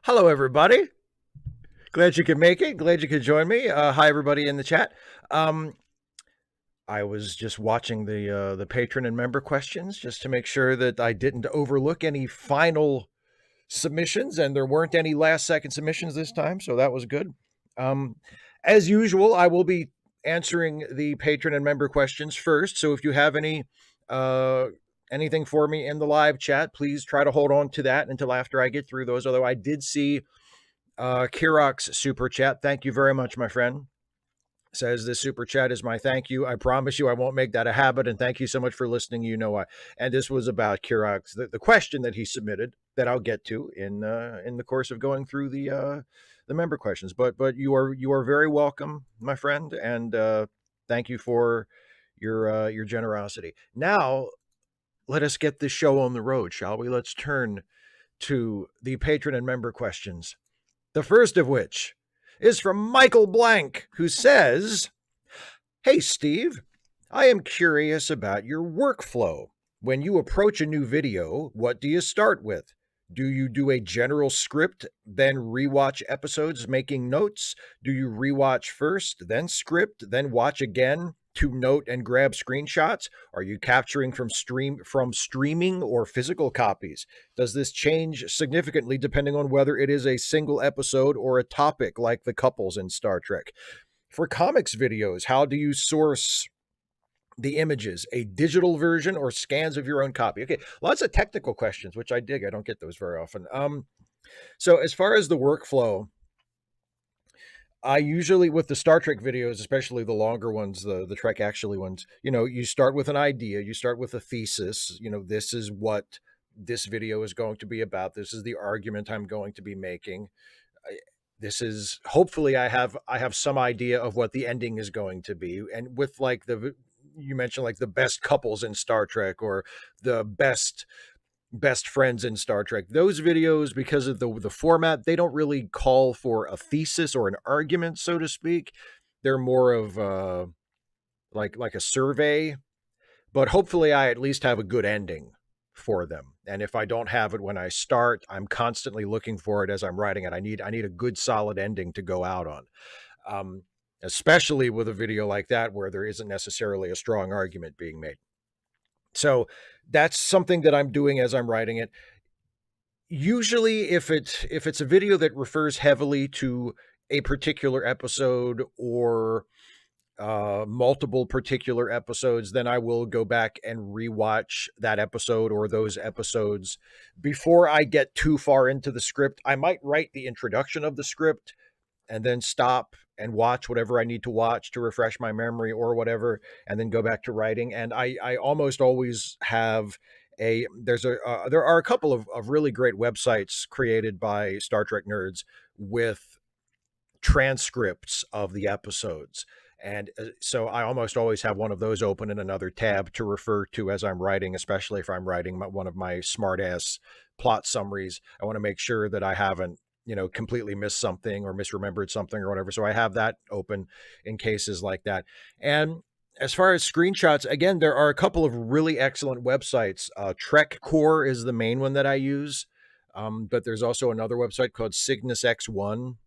Hello, everybody. Glad you could make it. Glad you could join me. Hi, everybody in the chat. Um, I was just watching the patron and member questions just to make sure that I didn't overlook any final submissions, and there weren't any last second submissions this time, so that was good. Um, as usual, I will be answering the patron and member questions first. So if you have uh, anything for me in the live chat, please try to hold on to that until after I get through those. Although I did see Kirok's super chat. Thank you very much, my friend. Says this super chat is my thank you. I promise you I won't make that a habit. And thank you so much for listening. You know why. And this was about Kirok's the question that he submitted that I'll get to in the course of going through the member questions. But you are very welcome, my friend, and thank you for your generosity. Now let us get this show on the road, shall we? Let's turn to the patron and member questions. The first of which is from Michael Blank, who says, "Hey, Steve, I am curious about your workflow. When you approach a new video, what do you start with? Do you do a general script, then rewatch episodes making notes? Do you rewatch first, then script, then watch again to note and grab screenshots? Are you capturing from streaming or physical copies? Does this change significantly depending on whether it is a single episode or a topic like the couples in Star Trek? For comics videos, how do you source the images, a digital version or scans of your own copy?" Okay, lots of technical questions, which I dig. I don't get those very often. So as far as the workflow, I usually with the Star Trek videos, especially the longer ones, the Trek Actually ones, you start with an idea, you start with a thesis. This is what this video is going to be about. This is the argument I'm going to be making. This is hopefully I have some idea of what the ending is going to be, and with like the you mentioned like the best couples in Star Trek or the best friends in Star Trek. Those videos, because of the format, they don't really call for a thesis or an argument, so to speak. They're more of like a survey, but hopefully I at least have a good ending for them. And if I don't have it when I start, I'm constantly looking for it as I'm writing it. I need a good solid ending to go out on. Um, Especially with a video like that where there isn't necessarily a strong argument being made. So that's something that I'm doing as I'm writing it. Usually if it's a video that refers heavily to a particular episode or multiple particular episodes, then I will go back and rewatch that episode or those episodes before I get too far into the script. I might write the introduction of the script and then stop and watch whatever I need to watch to refresh my memory or whatever, and then go back to writing. And I almost always have there are a couple of really great websites created by Star Trek nerds with transcripts of the episodes. And so I almost always have one of those open in another tab to refer to as I'm writing, especially if I'm writing one of my smart ass plot summaries. I want to make sure that I haven't, completely missed something or misremembered something or whatever. So I have that open in cases like that. And as far as screenshots, again, there are a couple of really excellent websites. Trek Core is the main one that I use. But there's also another website called Cygnus X1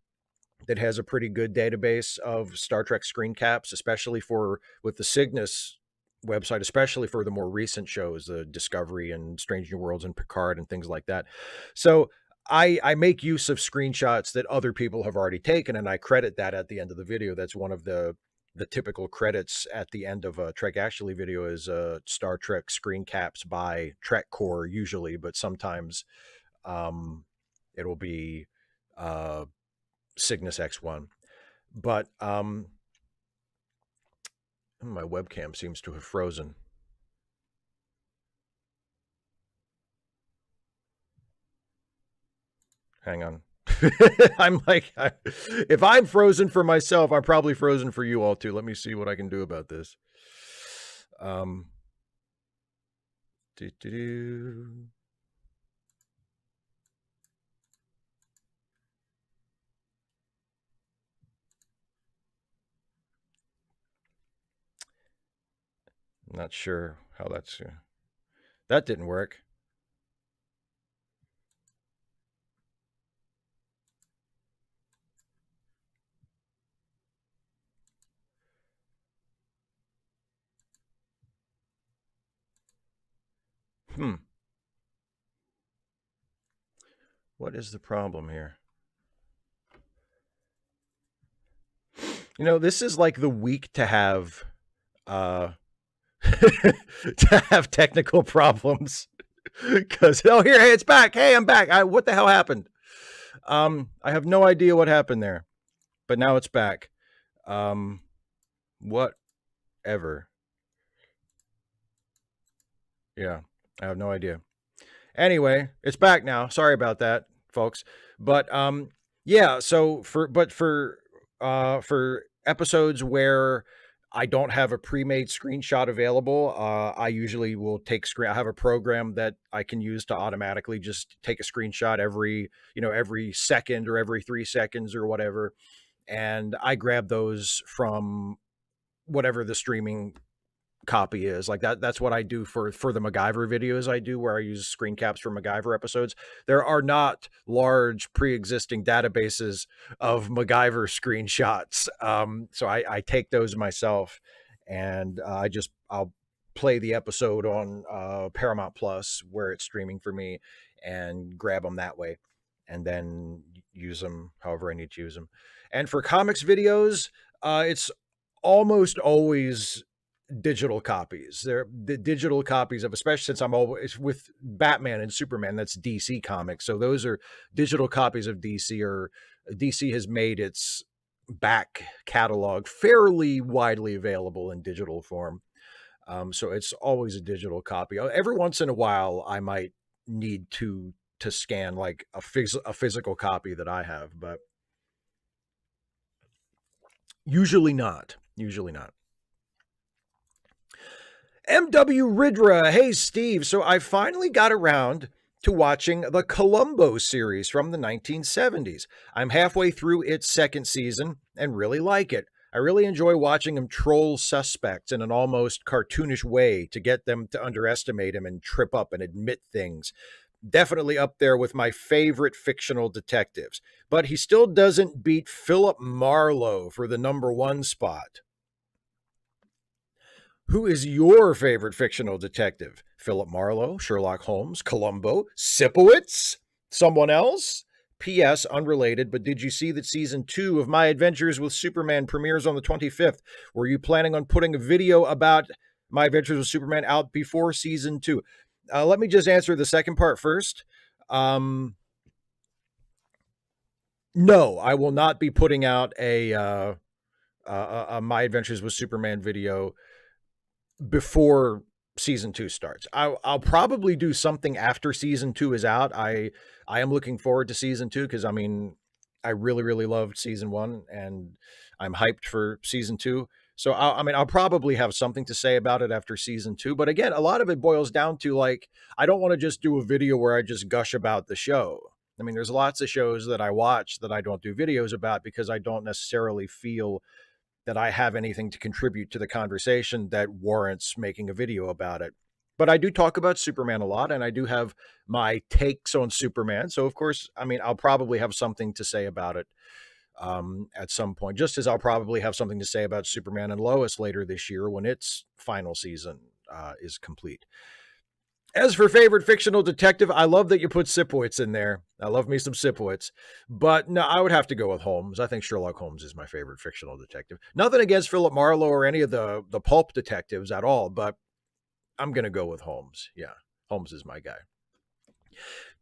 that has a pretty good database of Star Trek screen caps, especially with the Cygnus website, especially for the more recent shows, the Discovery and Strange New Worlds and Picard and things like that. So I make use of screenshots that other people have already taken, and I credit that at the end of the video. That's one of the typical credits at the end of a Trek Actually video is Star Trek screen caps by Trek Core usually, but sometimes it'll be uh, Cygnus X1. But my webcam seems to have frozen. Hang on. If I'm frozen for myself, I'm probably frozen for you all too. Let me see what I can do about this. Um, doo-doo-doo. Not sure how that didn't work. What is the problem here? You know, this is like the week to have to have technical problems. Because here, hey, it's back. Hey, I'm back. What the hell happened? I have no idea what happened there, but now it's back. Whatever. Yeah, I have no idea. Anyway, it's back now. Sorry about that, folks. But yeah. So for episodes where I don't have a pre-made screenshot available, I usually will take screen. I have a program that I can use to automatically just take a screenshot every second or every 3 seconds or whatever, and I grab those from whatever the streaming copy is. Like that's what I do for the MacGyver videos I do, where I use screen caps for MacGyver episodes. There are not large pre-existing databases of MacGyver screenshots, so I take those myself, and I'll play the episode on Paramount Plus where it's streaming for me, and grab them that way, and then use them however I need to use them. And for comics videos, it's almost always digital copies. They're the digital copies of, especially since I'm always with Batman and Superman, that's DC Comics. So those are digital copies of DC, or DC has made its back catalog fairly widely available in digital form. So it's always a digital copy. Every once in a while, I might need to scan like a physical copy that I have, but usually not. Usually not. MW Ridra, hey Steve. So I finally got around to watching the Columbo series from the 1970s. I'm halfway through its second season and really like it. I really enjoy watching him troll suspects in an almost cartoonish way to get them to underestimate him and trip up and admit things. Definitely up there with my favorite fictional detectives. But he still doesn't beat Philip Marlowe for the #1 spot. Who is your favorite fictional detective? Philip Marlowe, Sherlock Holmes, Columbo, Sipowicz, someone else? P.S. Unrelated, but did you see that season 2 of My Adventures with Superman premieres on the 25th? Were you planning on putting a video about My Adventures with Superman out before season 2? Let me just answer the second part first. No, I will not be putting out a My Adventures with Superman video before season 2 starts. I'll probably do something after season 2 is out. I am looking forward to season 2 because I mean, I really loved season 1, and I'm hyped for season 2. So I'll probably have something to say about it after season 2. But again, a lot of it boils down to, like, I don't want to just do a video where I just gush about the show. I mean, there's lots of shows that I watch that I don't do videos about because I don't necessarily feel that I have anything to contribute to the conversation that warrants making a video about it. But I do talk about Superman a lot, and I do have my takes on Superman. So, of course, I mean, I'll probably have something to say about it at some point, just as I'll probably have something to say about Superman and Lois later this year when its final season is complete. As for favorite fictional detective, I love that you put Sipowicz in there. I love me some Sipowicz. But no, I would have to go with Holmes. I think Sherlock Holmes is my favorite fictional detective. Nothing against Philip Marlowe or any of the pulp detectives at all, but I'm going to go with Holmes. Yeah, Holmes is my guy.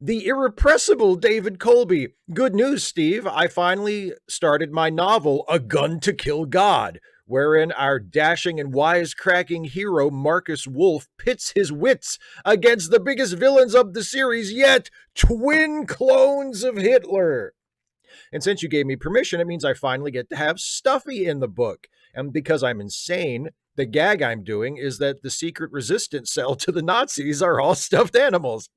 The irrepressible David Colby. Good news, Steve. I finally started my novel, A Gun to Kill God, wherein our dashing and wisecracking hero Marcus Wolf pits his wits against the biggest villains of the series yet, twin clones of Hitler. And since you gave me permission, it means I finally get to have Stuffy in the book. And because I'm insane, the gag I'm doing is that the secret resistance cell to the Nazis are all stuffed animals.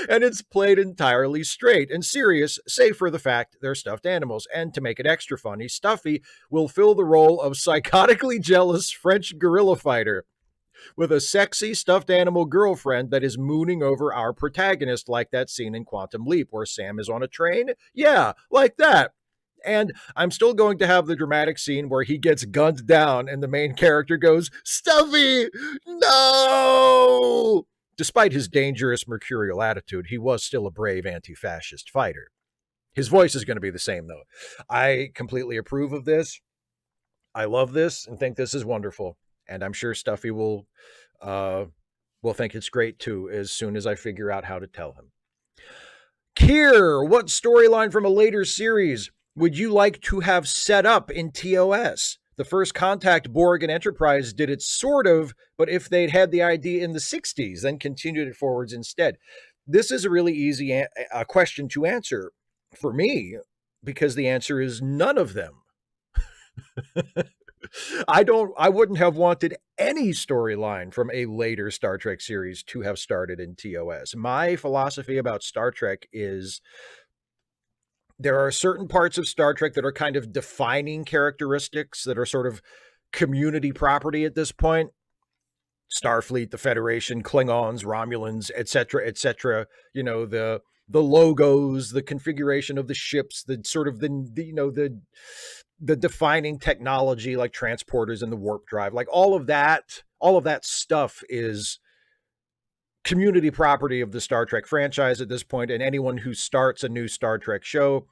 And it's played entirely straight and serious, save for the fact they're stuffed animals. And to make it extra funny, Stuffy will fill the role of psychotically jealous French guerrilla fighter with a sexy stuffed animal girlfriend that is mooning over our protagonist, like that scene in Quantum Leap where Sam is on a train. Yeah, like that. And I'm still going to have the dramatic scene where he gets gunned down and the main character goes, Stuffy, no! despite his dangerous mercurial attitude, he was still a brave anti-fascist fighter. His voice is going to be the same, though. I completely approve of this. I love this and think this is wonderful. And I'm sure Stuffy will think it's great too, as soon as I figure out how to tell him. Kier, what storyline from a later series would you like to have set up in TOS? The First Contact, Borg, and Enterprise did it sort of, but if they'd had the idea in the 60s, then continued it forwards instead. This is a really easy question to answer for me, because the answer is none of them. I wouldn't have wanted any storyline from a later Star Trek series to have started in TOS. My philosophy about Star Trek is there are certain parts of Star Trek that are kind of defining characteristics that are sort of community property at this point. Starfleet, the Federation, Klingons, Romulans, etc., etc. You know, the logos, the configuration of the ships, the sort of the defining technology like transporters and the warp drive, like all of that stuff is community property of the Star Trek franchise at this point, and anyone who starts a new Star Trek show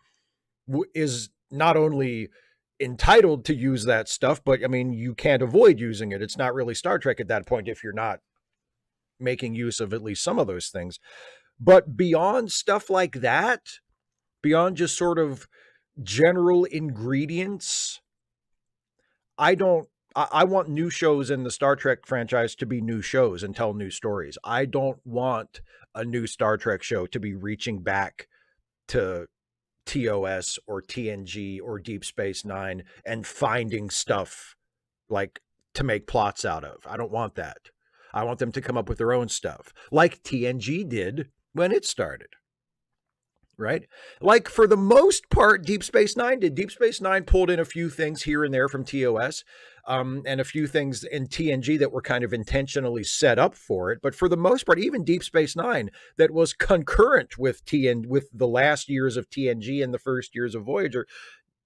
is not only entitled to use that stuff, but I mean, you can't avoid using it. It's not really Star Trek at that point if you're not making use of at least some of those things. But beyond stuff like that, beyond just sort of general ingredients, I want new shows in the Star Trek franchise to be new shows and tell new stories. I don't want a new Star Trek show to be reaching back to TOS or TNG or Deep Space Nine and finding stuff like to make plots out of. I don't want that. I want them to come up with their own stuff, like TNG did when it started. Right? Like for the most part, Deep Space Nine did. Deep Space Nine pulled in a few things here and there from TOS, and a few things in TNG that were kind of intentionally set up for it. But for the most part, even Deep Space Nine, that was concurrent with with the last years of TNG and the first years of Voyager,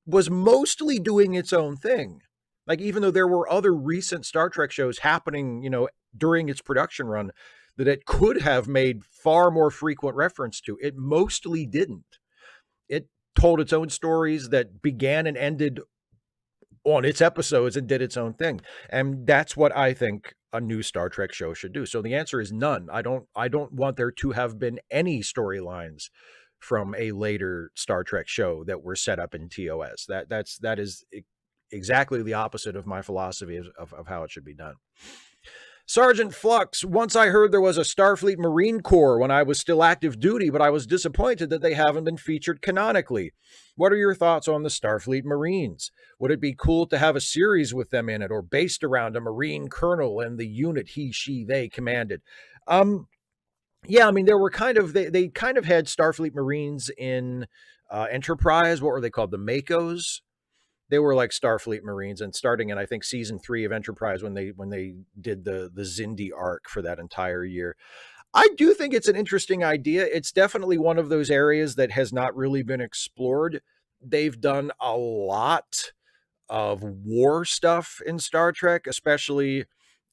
was mostly doing its own thing. Like, even though there were other recent Star Trek shows happening, you know, during its production run, that it could have made far more frequent reference to, it mostly didn't. It told its own stories that began and ended on its episodes and did its own thing. And that's what I think a new Star Trek show should do. So the answer is none. I don't want there to have been any storylines from a later Star Trek show that were set up in TOS. That is exactly the opposite of my philosophy of how it should be done. Sergeant Flux, once I heard there was a Starfleet Marine Corps when I was still active duty, but I was disappointed that they haven't been featured canonically. What are your thoughts on the Starfleet Marines? Would it be cool to have a series with them in it, or based around a Marine colonel and the unit he, she, they commanded? Yeah, I mean, there were kind of, they kind of had Starfleet Marines in Enterprise. What were they called? The Makos. They were like Starfleet Marines, and starting in, I think, season 3 of Enterprise, when they did the Xindi arc for that entire year. I do think it's an interesting idea. It's definitely one of those areas that has not really been explored. They've done a lot of war stuff in Star Trek, especially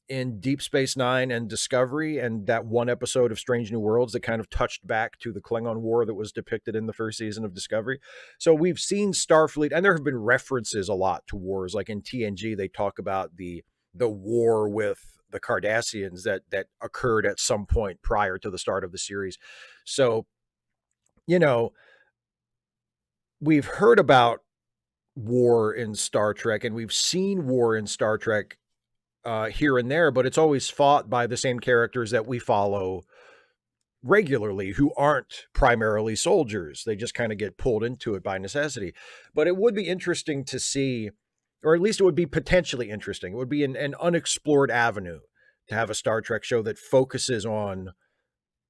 in Deep Space Nine and Discovery, and that one episode of Strange New Worlds that kind of touched back to the Klingon War that was depicted in the first season of Discovery. So we've seen Starfleet, and there have been references a lot to wars. Like in TNG, they talk about the war with the Cardassians that occurred at some point prior to the start of the series. So, you know, we've heard about war in Star Trek, and we've seen war in Star Trek here and there, but it's always fought by the same characters that we follow regularly, who aren't primarily soldiers. They just kind of get pulled into it by necessity. But it would be interesting to see, or at least it would be potentially interesting. It would be an unexplored avenue to have a Star Trek show that focuses on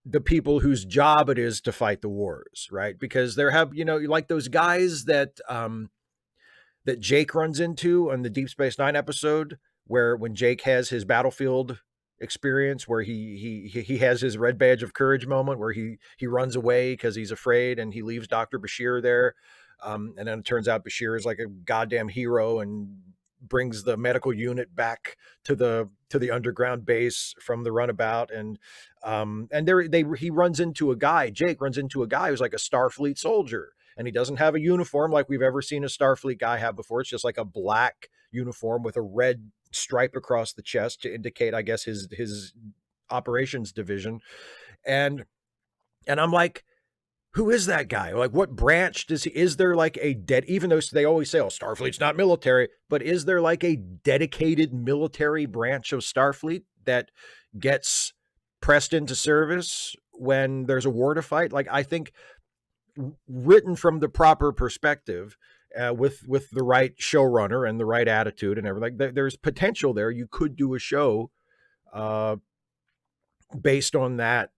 the people whose job it is to fight the wars, right? Because there have, you know, like those guys that that Jake runs into on the Deep Space Nine episode, where when Jake has his battlefield experience, where he has his red badge of courage moment, where he runs away because he's afraid, and he leaves Dr. Bashir there. And then it turns out Bashir is like a goddamn hero and brings the medical unit back to the underground base from the runabout, and he runs into a guy. Jake runs into a guy who's like a Starfleet soldier, and he doesn't have a uniform like we've ever seen a Starfleet guy have before. It's just like a black uniform with a red stripe across the chest to indicate, I guess, his operations division. And I'm like, who is that guy? Like, what branch does he, is there like a even though they always say, oh, Starfleet's not military, but is there like a dedicated military branch of Starfleet that gets pressed into service when there's a war to fight? Like, I think written from the proper perspective, with the right showrunner and the right attitude and everything, there's potential there. You could do a show based on that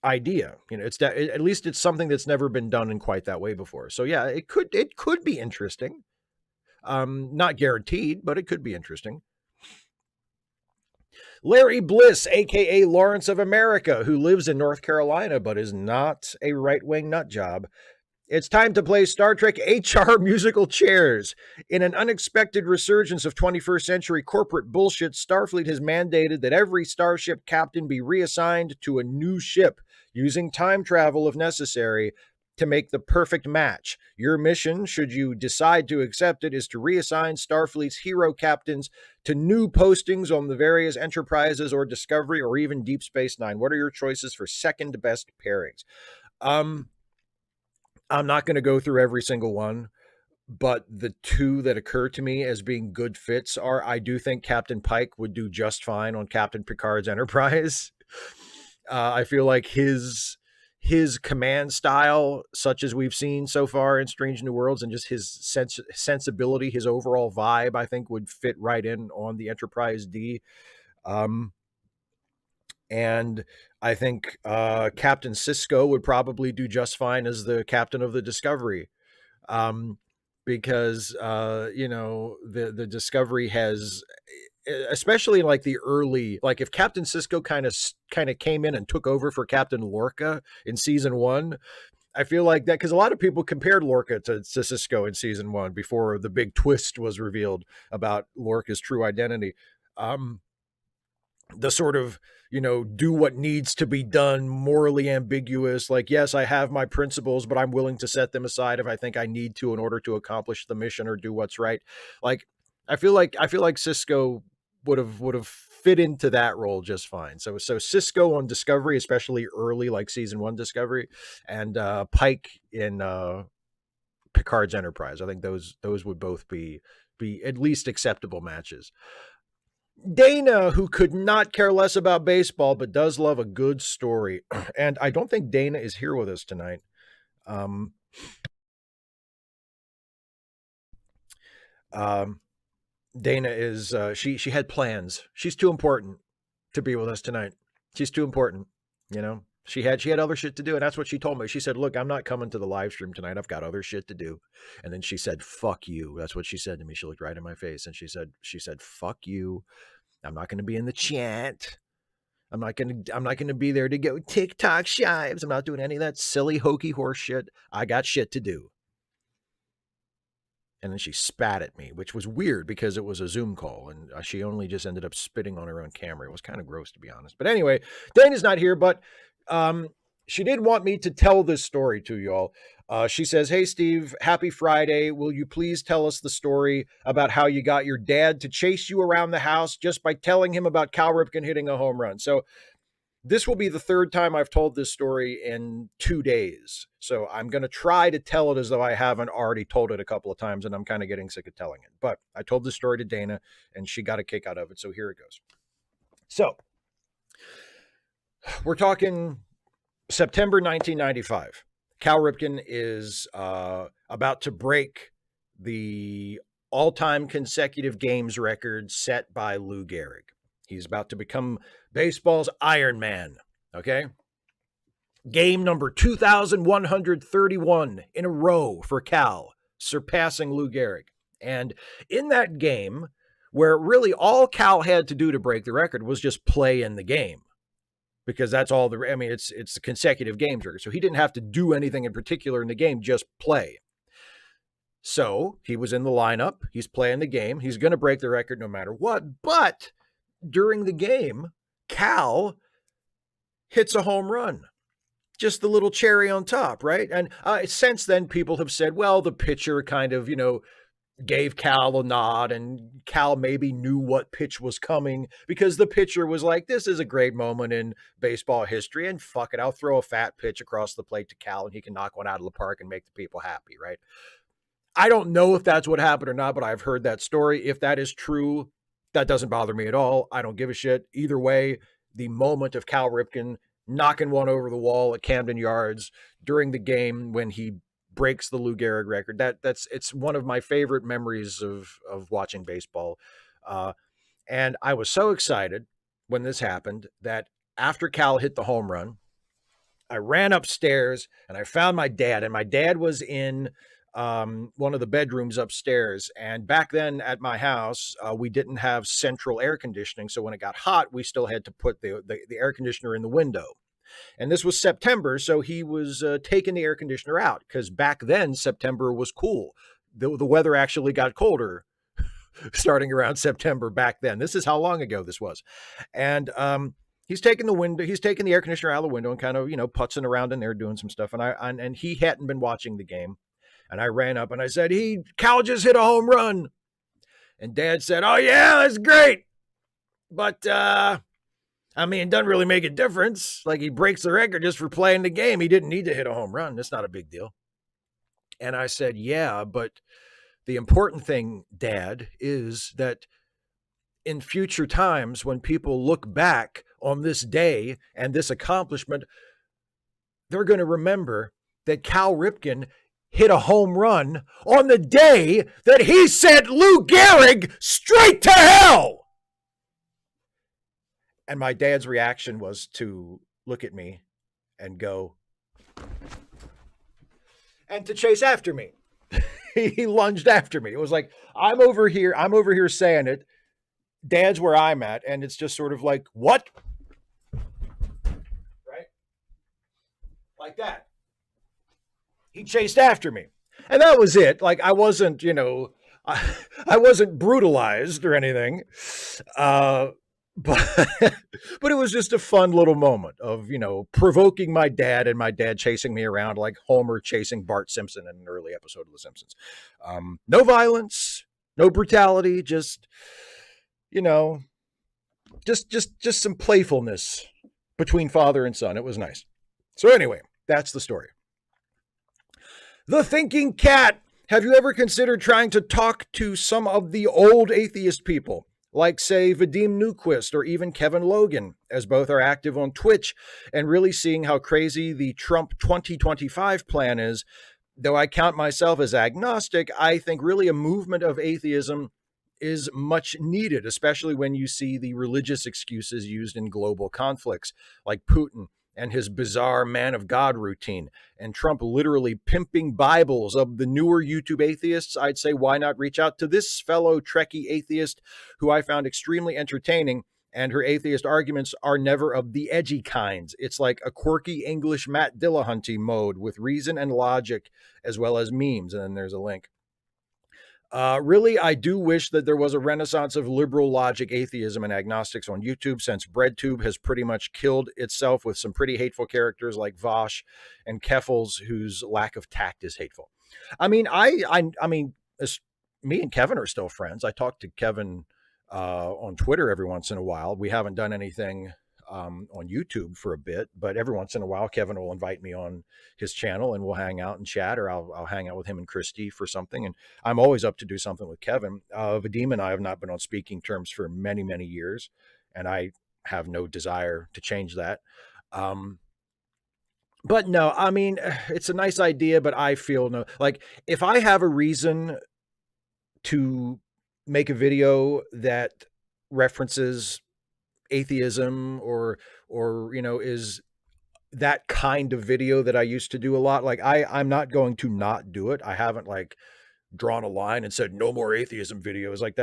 idea. You know, at least it's something that's never been done in quite that way before. So yeah, it could be interesting. Not guaranteed, but it could be interesting. Larry Bliss, aka Lawrence of America, who lives in North Carolina but is not a right-wing nut job. It's time to play Star Trek HR musical chairs. In an unexpected resurgence of 21st century corporate bullshit, Starfleet has mandated that every starship captain be reassigned to a new ship, using time travel if necessary, to make the perfect match. Your mission, should you decide to accept it, is to reassign Starfleet's hero captains to new postings on the various Enterprises or Discovery or even Deep Space Nine. What are your choices for second best pairings? I'm not going to go through every single one, but the two that occur to me as being good fits are, I do think Captain Pike would do just fine on Captain Picard's Enterprise. I feel like his command style, such as we've seen so far in Strange New Worlds, and just his sensibility, his overall vibe, I think would fit right in on the Enterprise D. And I think Captain Sisko would probably do just fine as the captain of the Discovery, because you know, the Discovery has, especially in like the early, like if Captain Sisko kind of came in and took over for Captain Lorca in season 1, I feel like that, because a lot of people compared Lorca to Sisko in season 1 before the big twist was revealed about Lorca's true identity. The sort of, you know, do what needs to be done, morally ambiguous, like, yes, I have my principles, but I'm willing to set them aside if I think I need to in order to accomplish the mission or do what's right. Like, I feel like Sisko would have fit into that role just fine. So Sisko on Discovery, especially early, like season 1 Discovery, and Pike in Picard's Enterprise. I think those would both be at least acceptable matches. Dana, who could not care less about baseball, but does love a good story. And I don't think Dana is here with us tonight. Dana is, she had plans. She's too important to be with us tonight. She's too important. You know, she had other shit to do. And that's what she told me. She said, look, I'm not coming to the live stream tonight. I've got other shit to do. And then she said, fuck you. That's what she said to me. She looked right in my face and she said, fuck you. I'm not going to be in the chat. I'm not going to be there to go TikTok Shives. I'm not doing any of that silly hokey horse shit. I got shit to do. And then she spat at me, which was weird because it was a Zoom call and she only just ended up spitting on her own camera. It was kind of gross, to be honest. But anyway, Dana's not here, but she did want me to tell this story to y'all. She says, hey, Steve, happy Friday. Will you please tell us the story about how you got your dad to chase you around the house just by telling him about Cal Ripken hitting a home run? So this will be the third time I've told this story in 2 days. So I'm going to try to tell it as though I haven't already told it a couple of times, and I'm kind of getting sick of telling it. But I told this story to Dana, and she got a kick out of it. So here it goes. So we're talking September 1995. Cal Ripken is about to break the all-time consecutive games record set by Lou Gehrig. He's about to become baseball's Iron Man, okay? Game number 2,131 in a row for Cal, surpassing Lou Gehrig. And in that game, where really all Cal had to do to break the record was just play in the game, because that's all it's the consecutive games record. So he didn't have to do anything in particular in the game, just play. So he was in the lineup. He's playing the game. He's going to break the record no matter what. But during the game, Cal hits a home run. Just the little cherry on top, right? And since then, people have said, well, the pitcher kind of, gave Cal a nod, and Cal maybe knew what pitch was coming because the pitcher was like, this is a great moment in baseball history, and fuck it, I'll throw a fat pitch across the plate to Cal and he can knock one out of the park and make the people happy, right? I don't know if that's what happened or not, but I've heard that story. If that is true, that doesn't bother me at all. I don't give a shit. Either way, the moment of Cal Ripken knocking one over the wall at Camden Yards during the game when he breaks the Lou Gehrig record, it's one of my favorite memories of watching baseball. And I was so excited when this happened that after Cal hit the home run, I ran upstairs and I found my dad, and my dad was in one of the bedrooms upstairs. And back then at my house, we didn't have central air conditioning. So when it got hot, we still had to put the air conditioner in the window. And this was September, so he was taking the air conditioner out because back then September was cool. The weather actually got colder starting around September back then. This is how long ago this was. And he's taking the air conditioner out of the window and kind of, putzing around in there doing some stuff. And he hadn't been watching the game. And I ran up and I said, Cal just hit a home run. And Dad said, oh yeah, that's great. But it doesn't really make a difference. Like, he breaks the record just for playing the game. He didn't need to hit a home run. That's not a big deal. And I said, yeah, but the important thing, Dad, is that in future times, when people look back on this day and this accomplishment, they're going to remember that Cal Ripken hit a home run on the day that he sent Lou Gehrig straight to hell. And my dad's reaction was to look at me and go, and to chase after me. He lunged after me. It was like, I'm over here saying it. Dad's where I'm at. And it's just sort of like, what? Right? Like that. He chased after me. And that was it. Like, I wasn't, I wasn't brutalized or anything. But it was just a fun little moment of, provoking my dad and my dad chasing me around like Homer chasing Bart Simpson in an early episode of The Simpsons. No violence, no brutality, just, just some playfulness between father and son. It was nice. So anyway, that's the story. The Thinking Cat. Have you ever considered trying to talk to some of the old atheist people? Like, say, Vadim Newquist or even Kevin Logan, as both are active on Twitch, and really seeing how crazy the Trump 2025 plan is. Though I count myself as agnostic, I think really a movement of atheism is much needed, especially when you see the religious excuses used in global conflicts, like Putin and his bizarre man of God routine, and Trump literally pimping Bibles of the newer YouTube atheists. I'd say, why not reach out to this fellow Trekkie atheist who I found extremely entertaining, and her atheist arguments are never of the edgy kinds. It's like a quirky English Matt Dillahunty mode with reason and logic as well as memes. And then there's a link. Really, I do wish that there was a renaissance of liberal logic atheism and agnostics on YouTube, since BreadTube has pretty much killed itself with some pretty hateful characters like Vosh and Keffels, whose lack of tact is hateful. I mean, me and Kevin are still friends. I talk to Kevin on Twitter every once in a while. We haven't done anything on YouTube for a bit, but every once in a while, Kevin will invite me on his channel and we'll hang out and chat, or I'll hang out with him and Christy for something. And I'm always up to do something with Kevin. Vadim and I have not been on speaking terms for many, many years, and I have no desire to change that. But no, I mean, it's a nice idea, but I feel no, like, if I have a reason to make a video that references atheism or is that kind of video that I used to do a lot, like, I'm not going to not do it. I haven't like drawn a line and said no more atheism videos. Like,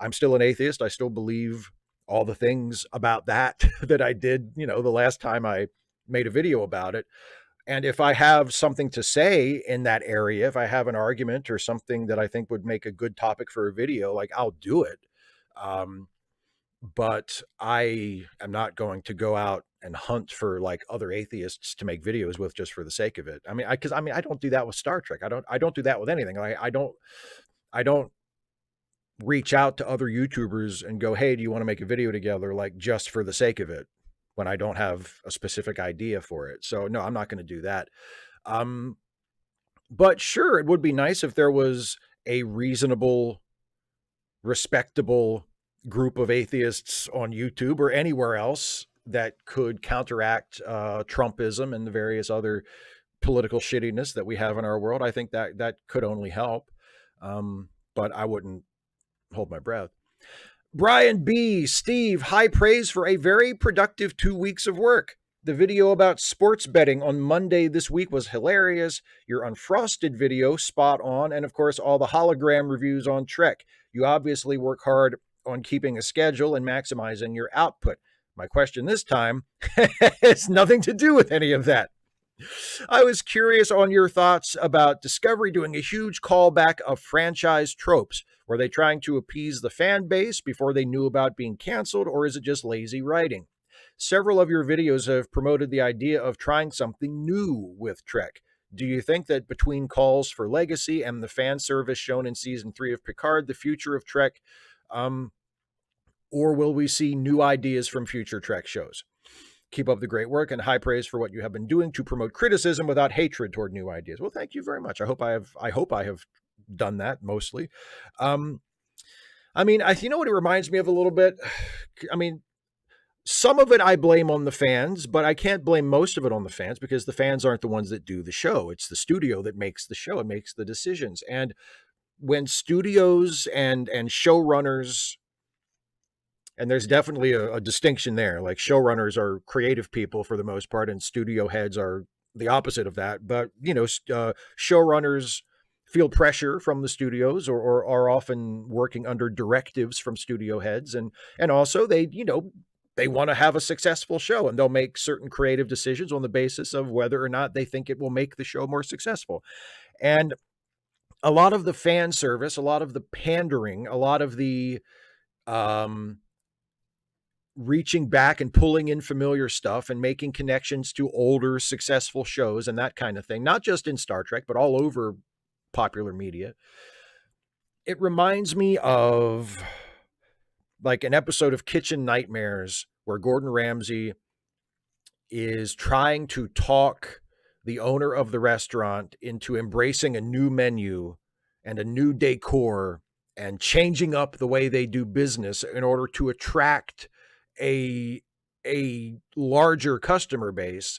I'm still an atheist. I still believe all the things about that that I did, the last time I made a video about it. And if I have something to say in that area, if I have an argument or something that I think would make a good topic for a video, like I'll do it. Um, but I am not going to go out and hunt for like other atheists to make videos with just for the sake of it. I mean, because I mean, I don't do that with Star Trek. I don't do that with anything. I don't reach out to other YouTubers and go, hey, do you want to make a video together? Like just for the sake of it when I don't have a specific idea for it. So no, I'm not going to do that. Um, but sure, it would be nice if there was a reasonable, respectable group of atheists on YouTube or anywhere else that could counteract Trumpism and the various other political shittiness that we have in our world. I think that that could only help. But I wouldn't hold my breath. Brian B. Steve, high praise for a very productive 2 weeks of work. The video about sports betting on Monday this week was hilarious. Your Unfrosted video, spot on. And of course, all the hologram reviews on Trek. You obviously work hard on keeping a schedule and maximizing your output. My question this time has nothing to do with any of that. I was curious on your thoughts about Discovery doing a huge callback of franchise tropes. Were they trying to appease the fan base before they knew about being canceled, or is it just lazy writing? Several of your videos have promoted the idea of trying something new with Trek. Do you think that between calls for Legacy and the fan service shown in season 3 of Picard, the future of Trek, or will we see new ideas from future Trek shows? Keep up the great work and high praise for what you have been doing to promote criticism without hatred toward new ideas. Well, thank you very much. I hope I have done that mostly. I mean, you know what it reminds me of a little bit? I mean, some of it I blame on the fans, but I can't blame most of it on the fans because the fans aren't the ones that do the show. It's the studio that makes the show and makes the decisions. And when studios and showrunners, and there's definitely a distinction there, like showrunners are creative people for the most part, and studio heads are the opposite of that. But, you know, showrunners feel pressure from the studios or are often working under directives from studio heads. And also they, you know, they want to have a successful show and they'll make certain creative decisions on the basis of whether or not they think it will make the show more successful. And a lot of the fan service, a lot of the pandering, a lot of the reaching back and pulling in familiar stuff and making connections to older successful shows and that kind of thing, not just in Star Trek, but all over popular media. It reminds me of like an episode of Kitchen Nightmares where Gordon Ramsay is trying to talk the owner of the restaurant into embracing a new menu and a new decor and changing up the way they do business in order to attract a larger customer base.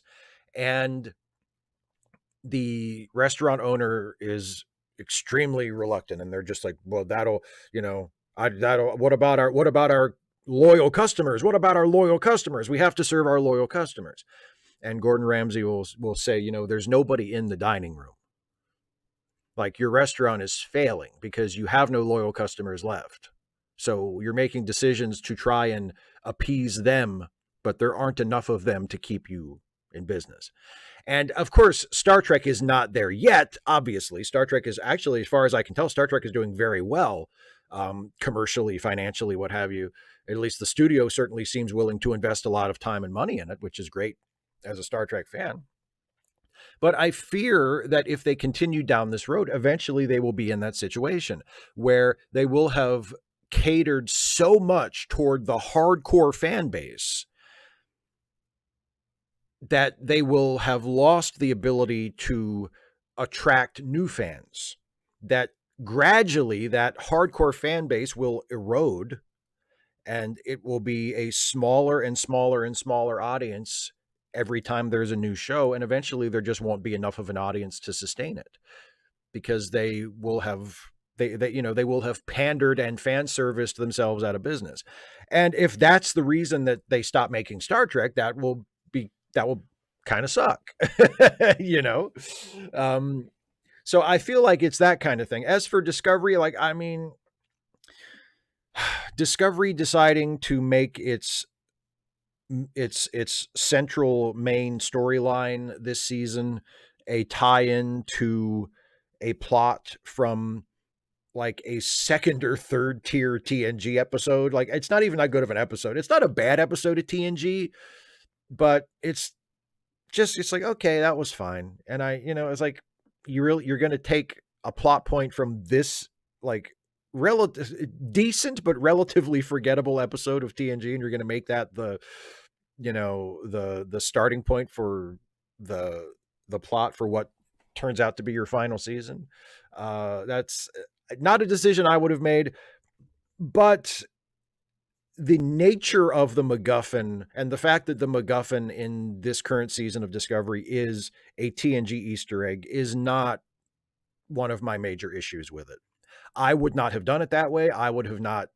And the restaurant owner is extremely reluctant, and they're just like, well, that'll, you know, what about our loyal customers? What about our loyal customers? We have to serve our loyal customers. And Gordon Ramsay will say, you know, there's nobody in the dining room. Like, your restaurant is failing because you have no loyal customers left. So you're making decisions to try and appease them, but there aren't enough of them to keep you in business. And of course, Star Trek is not there yet. Obviously, Star Trek is actually, as far as I can tell, Star Trek is doing very well, commercially, financially, what have you. At least the studio certainly seems willing to invest a lot of time and money in it, which is great as a Star Trek fan. But I fear that if they continue down this road, eventually they will be in that situation where they will have catered so much toward the hardcore fan base that they will have lost the ability to attract new fans, that gradually that hardcore fan base will erode and it will be a smaller and smaller and smaller audience every time there's a new show. And eventually there just won't be enough of an audience to sustain it because they will have they will have pandered and fan serviced themselves out of business. And if that's the reason that they stop making Star Trek, that will kind of suck, you know? So I feel like it's that kind of thing. As for Discovery, like, I mean, Discovery deciding to make its its central main storyline this season a tie-in to a plot from like a second or third tier TNG episode. Like it's not even that good of an episode. It's not a bad episode of TNG, but it's like, okay, that was fine. And it's like you're going to take a plot point from this like relative decent but relatively forgettable episode of TNG and you're going to make that the starting point for the plot for what turns out to be your final season. That's not a decision I would have made, but the nature of the MacGuffin and the fact that the MacGuffin in this current season of Discovery is a TNG Easter egg is not one of my major issues with it. I would not have done it that way. I would have not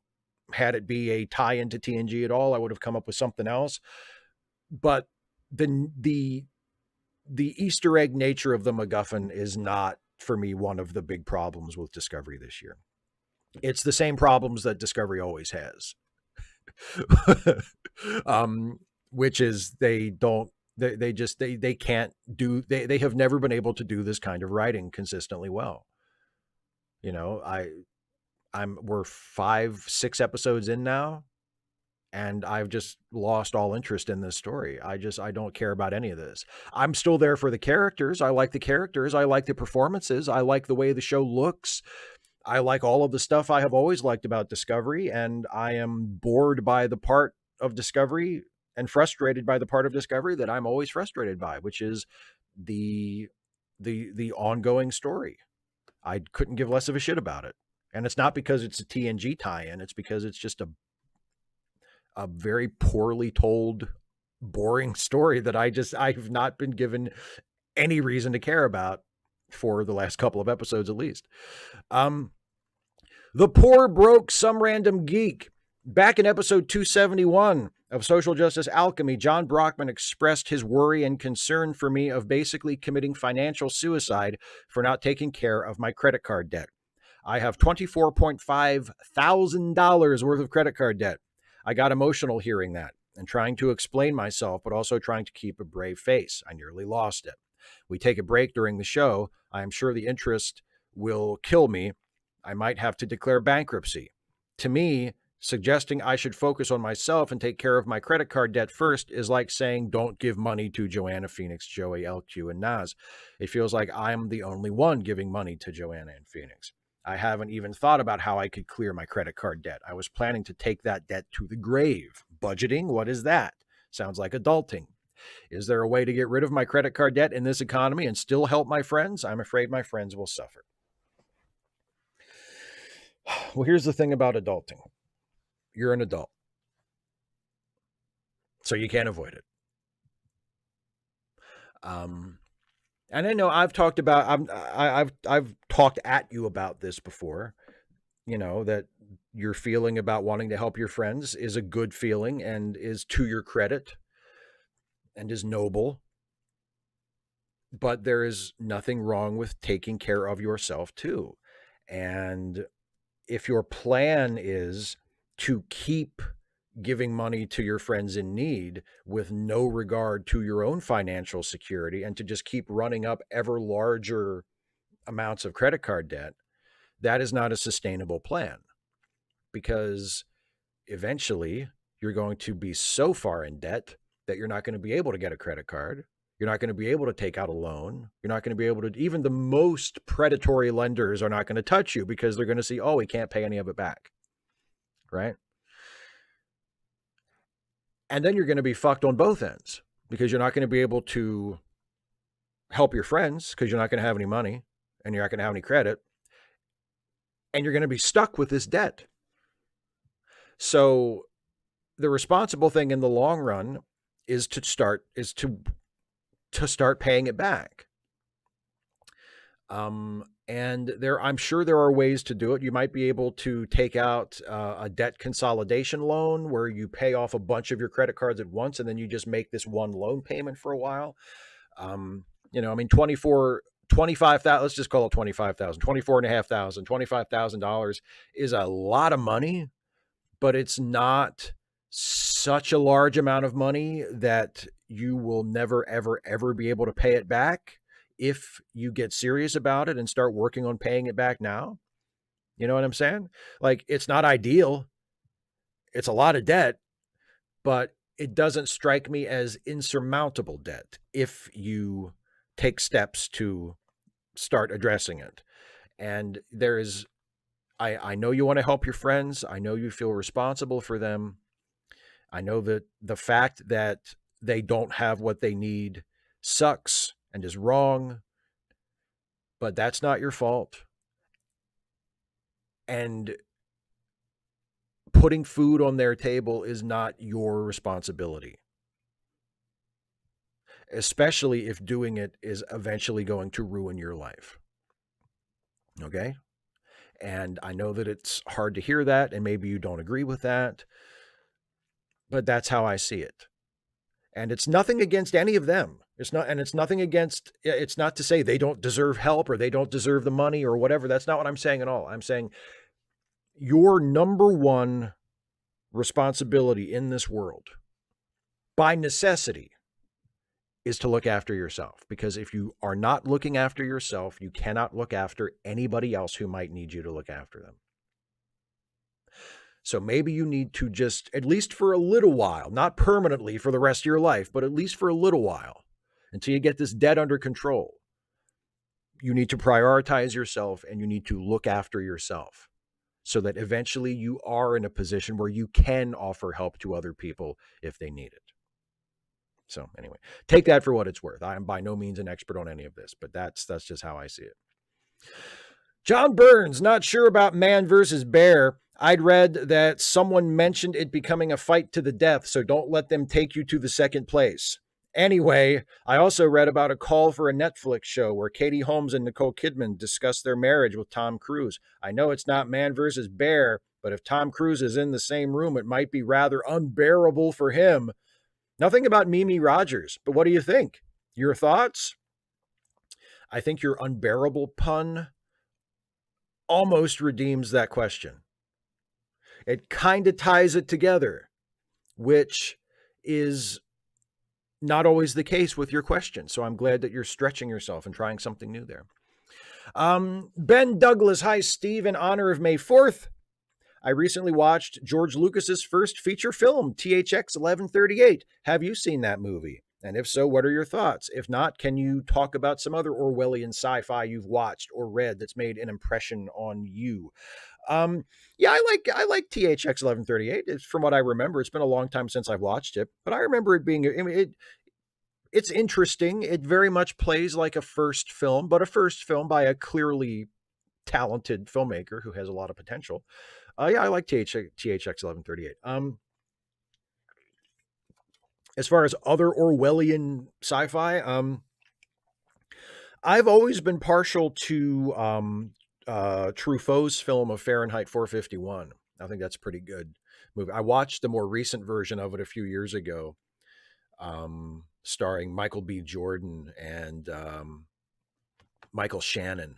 had it be a tie into TNG at all. I would have come up with something else. But the Easter egg nature of the MacGuffin is not, for me, one of the big problems with Discovery this year. It's the same problems that Discovery always has. Which is they can't do, they have never been able to do this kind of writing consistently well. We're 5-6 episodes in now, and I've just lost all interest in this story. I don't care about any of this. I'm still there for the characters. I like the characters. I like the performances. I like the way the show looks. I like all of the stuff I have always liked about Discovery, and I am bored by the part of Discovery and frustrated by the part of Discovery that I'm always frustrated by, which is the ongoing story. I couldn't give less of a shit about it. And it's not because it's a TNG tie-in. It's because it's just a very poorly told, boring story that I've not been given any reason to care about for the last couple of episodes at least. The Poor Broke Some Random Geek. Back in episode 271 of Social Justice Alchemy, John Brockman expressed his worry and concern for me of basically committing financial suicide for not taking care of my credit card debt. I have $24.5 thousand worth of credit card debt. I got emotional hearing that and trying to explain myself, but also trying to keep a brave face. I nearly lost it. We take a break during the show. I am sure the interest will kill me. I might have to declare bankruptcy. To me, suggesting I should focus on myself and take care of my credit card debt first is like saying don't give money to Joanna Phoenix, Joey, LQ, and Nas. It feels like I'm the only one giving money to Joanna and Phoenix. I haven't even thought about how I could clear my credit card debt. I was planning to take that debt to the grave. Budgeting? What is that? Sounds like adulting. Is there a way to get rid of my credit card debt in this economy and still help my friends? I'm afraid my friends will suffer. Well, here's the thing about adulting. You're an adult, so you can't avoid it. And I know I've talked about, I've talked at you about this before, that your feeling about wanting to help your friends is a good feeling and is to your credit and is noble. But there is nothing wrong with taking care of yourself too. And if your plan is to keep giving money to your friends in need with no regard to your own financial security and to just keep running up ever larger amounts of credit card debt, that is not a sustainable plan, because eventually you're going to be so far in debt that you're not going to be able to get a credit card. You're not going to be able to take out a loan. You're not going to be able to, even the most predatory lenders are not going to touch you because they're going to see, oh, we can't pay any of it back. Right? And then you're going to be fucked on both ends because you're not going to be able to help your friends because you're not going to have any money and you're not going to have any credit. And you're going to be stuck with this debt. So the responsible thing in the long run is to start paying it back. And I'm sure there are ways to do it. You might be able to take out a debt consolidation loan where you pay off a bunch of your credit cards at once, and then you just make this one loan payment for a while. 25,000, let's just call it 25,000, 24,500, $25,000 is a lot of money, but it's not such a large amount of money that you will never, ever, ever be able to pay it back if you get serious about it and start working on paying it back now. You know what I'm saying? Like, it's not ideal. It's a lot of debt, but it doesn't strike me as insurmountable debt if you take steps to start addressing it. And there is, I know you want to help your friends. I know you feel responsible for them. I know that the fact that they don't have what they need sucks and is wrong, but that's not your fault. And putting food on their table is not your responsibility, especially if doing it is eventually going to ruin your life. Okay? And I know that it's hard to hear that, and maybe you don't agree with that, but that's how I see it. And it's nothing against any of them. It's not to say they don't deserve help or they don't deserve the money or whatever. That's not what I'm saying at all. I'm saying your number one responsibility in this world, by necessity, is to look after yourself. Because if you are not looking after yourself, you cannot look after anybody else who might need you to look after them. So maybe you need to just, at least for a little while, not permanently for the rest of your life, but at least for a little while, until you get this debt under control, you need to prioritize yourself and you need to look after yourself so that eventually you are in a position where you can offer help to other people if they need it. So anyway, take that for what it's worth. I am by no means an expert on any of this, but that's just how I see it. John Burns, not sure about man versus bear. I'd read that someone mentioned it becoming a fight to the death, so don't let them take you to the second place. Anyway, I also read about a call for a Netflix show where Katie Holmes and Nicole Kidman discuss their marriage with Tom Cruise. I know it's not man versus bear, but if Tom Cruise is in the same room, it might be rather unbearable for him. Nothing about Mimi Rogers, but what do you think? Your thoughts? I think your unbearable pun almost redeems that question. It kind of ties it together, which is not always the case with your question. So I'm glad that you're stretching yourself and trying something new there. Ben Douglas, hi, Steve. In honor of May 4th, I recently watched George Lucas's first feature film, THX 1138. Have you seen that movie? And if so, what are your thoughts? If not, can you talk about some other Orwellian sci-fi you've watched or read that's made an impression on you? Yeah, I like THX 1138. It's, from what I remember, it's been a long time since I've watched it, but I remember it being, I mean, it's interesting. It very much plays like a first film, but a first film by a clearly talented filmmaker who has a lot of potential. Yeah, I like THX 1138. As far as other Orwellian sci-fi, I've always been partial to Truffaut's film of Fahrenheit 451. I think that's a pretty good movie. I watched the more recent version of it a few years ago, starring Michael B. Jordan and Michael Shannon.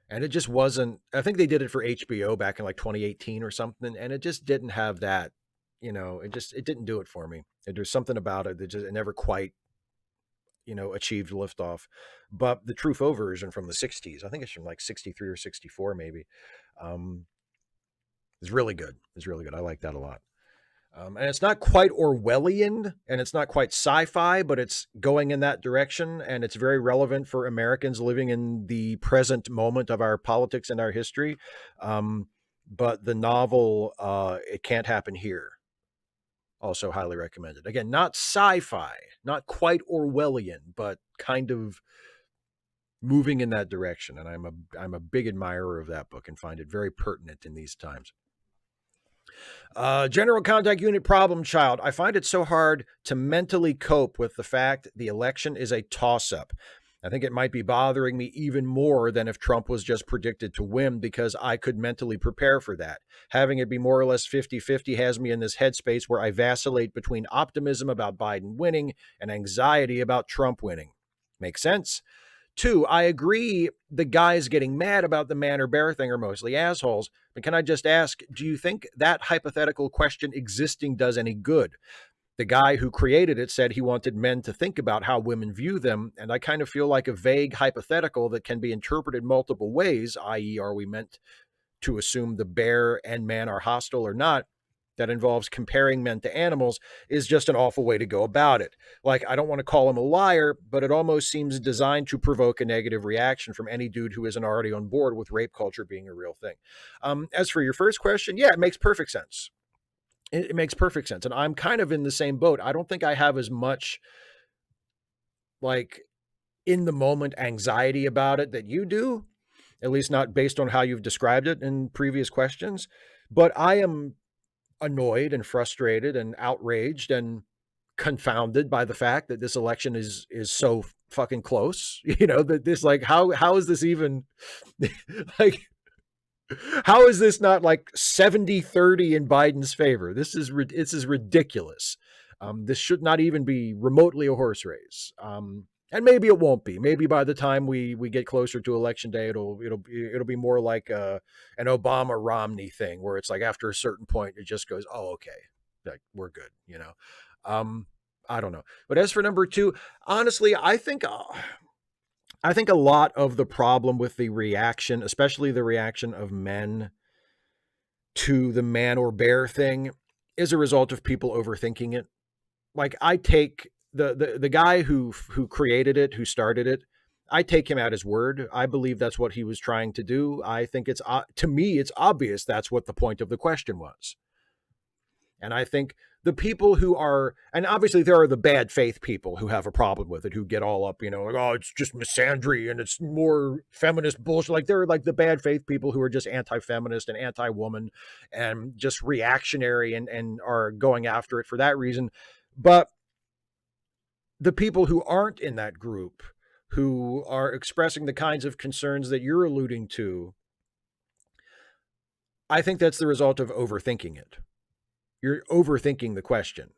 And it just wasn't, I think they did it for HBO back in like 2018 or something. And it just didn't have that, you know, it didn't do it for me. There's something about it that just, it never quite, you know, achieved liftoff. But the Truffaut version from the 60s, I think it's from like 63 or 64 maybe, is really good. It's really good. I like that a lot. And it's not quite Orwellian and it's not quite sci-fi, but it's going in that direction. And it's very relevant for Americans living in the present moment of our politics and our history. But the novel, It Can't Happen Here, also highly recommended. Again, not sci-fi, not quite Orwellian, but kind of moving in that direction. And I'm a big admirer of that book and find it very pertinent in these times. General Contact Unit Problem Child. I find it so hard to mentally cope with the fact the election is a toss-up. I think it might be bothering me even more than if Trump was just predicted to win, because I could mentally prepare for that. Having it be more or less 50-50 has me in this headspace where I vacillate between optimism about Biden winning and anxiety about Trump winning. Make sense? 2, I agree the guys getting mad about the man or bear thing are mostly assholes. But can I just ask, do you think that hypothetical question existing does any good? The guy who created it said he wanted men to think about how women view them. And I kind of feel like a vague hypothetical that can be interpreted multiple ways, i.e., are we meant to assume the bear and man are hostile or not, that involves comparing men to animals, is just an awful way to go about it. Like, I don't want to call him a liar, but it almost seems designed to provoke a negative reaction from any dude who isn't already on board with rape culture being a real thing. As for your first question, yeah, it makes perfect sense. It makes perfect sense. And I'm kind of in the same boat. I don't think I have as much like in the moment anxiety about it that you do, at least not based on how you've described it in previous questions. But I am annoyed and frustrated and outraged and confounded by the fact that this election is so fucking close. You know, that this, like, how is this even like, how is this not like 70-30 in Biden's favor? This is ridiculous. This should not even be remotely a horse race. And maybe it won't be. Maybe by the time we get closer to election day, it'll be more like an Obama Romney thing, where it's like after a certain point it just goes, oh, okay, like we're good, you know. I don't know. But as for number 2, honestly, I think a lot of the problem with the reaction, especially the reaction of men to the man or bear thing, is a result of people overthinking it. Like, I take the guy who created it, who started it, I take him at his word. I believe that's what he was trying to do. I think to me, it's obvious that's what the point of the question was. And I think the people who are, and obviously there are the bad faith people who have a problem with it, who get all up, you know, like, oh, it's just misandry and it's more feminist bullshit. Like, there are like the bad faith people who are just anti-feminist and anti-woman and just reactionary and are going after it for that reason. But the people who aren't in that group, who are expressing the kinds of concerns that you're alluding to, I think that's the result of overthinking it. You're overthinking the question.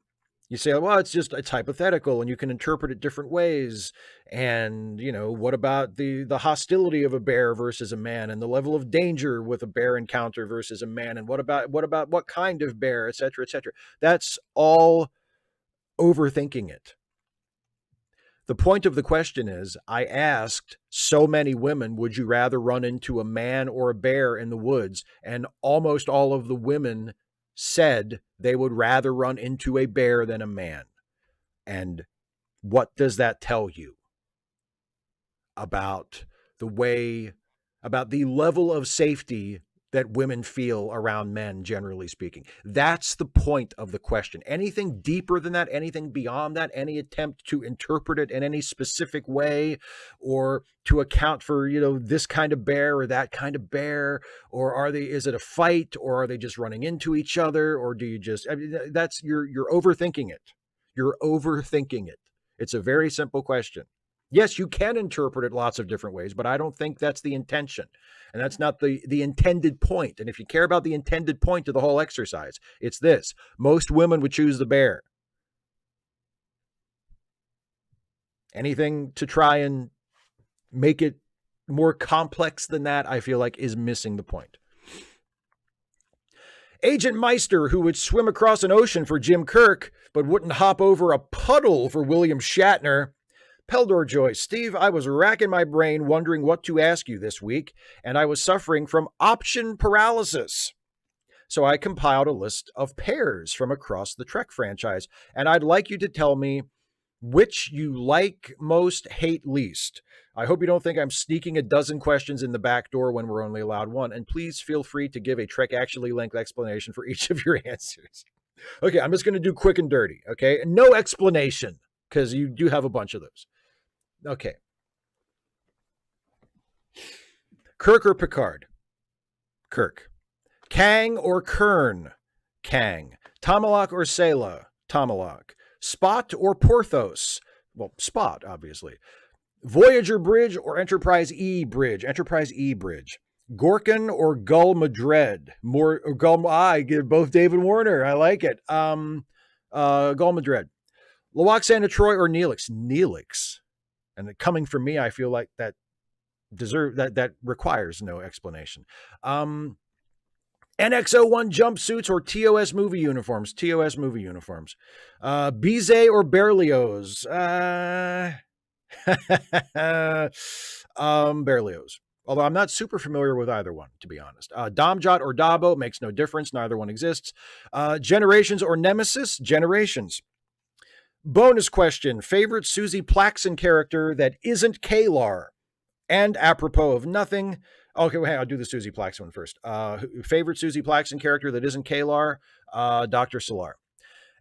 You say, well, it's hypothetical and you can interpret it different ways. And, you know, what about the hostility of a bear versus a man, and the level of danger with a bear encounter versus a man? And what about what kind of bear, et cetera, et cetera. That's all overthinking it. The point of the question is, I asked so many women, would you rather run into a man or a bear in the woods? And almost all of the women said they would rather run into a bear than a man. And what does that tell you about the level of safety that women feel around men, generally speaking? That's the point of the question. Anything deeper than that, anything beyond that, any attempt to interpret it in any specific way, or to account for, you know, this kind of bear or that kind of bear, or is it a fight, or are they just running into each other, or do you just, I mean, that's, you're overthinking it. You're overthinking it. It's a very simple question. Yes, you can interpret it lots of different ways, but I don't think that's the intention. And that's not the intended point. And if you care about the intended point of the whole exercise, it's this. Most women would choose the bear. Anything to try and make it more complex than that, I feel like, is missing the point. Agent Meister, who would swim across an ocean for Jim Kirk, but wouldn't hop over a puddle for William Shatner. Peldor Joyce, Steve, I was racking my brain wondering what to ask you this week, and I was suffering from option paralysis. So I compiled a list of pairs from across the Trek franchise, and I'd like you to tell me which you like most, hate least. I hope you don't think I'm sneaking a dozen questions in the back door when we're only allowed one, and please feel free to give a Trek Actually length explanation for each of your answers. Okay, I'm just going to do quick and dirty, okay? No explanation, because you do have a bunch of those. Okay. Kirk or Picard? Kirk. Kang or Kern? Kang. Tomalak or Sela? Tomalak. Spot or Porthos? Well, Spot, obviously. Voyager Bridge or Enterprise E Bridge? Enterprise E Bridge. Gorkin or Gull Madred? I give both David Warner. I like it. Gull Madred. Loaxana Troy or Neelix? Neelix. And coming from me, I feel like that requires no explanation. NX01 jumpsuits or TOS movie uniforms? TOS movie uniforms. Bizet or Berlioz? Berlioz. Although I'm not super familiar with either one, to be honest. Domjot or Dabo, makes no difference. Neither one exists. Generations or Nemesis? Generations. Bonus question. Favorite Susie Plaxon character that isn't Kalar? And apropos of nothing. Okay, well, I'll do the Susie Plaxon one first. Favorite Susie Plaxon character that isn't Kalar? Dr. Solar.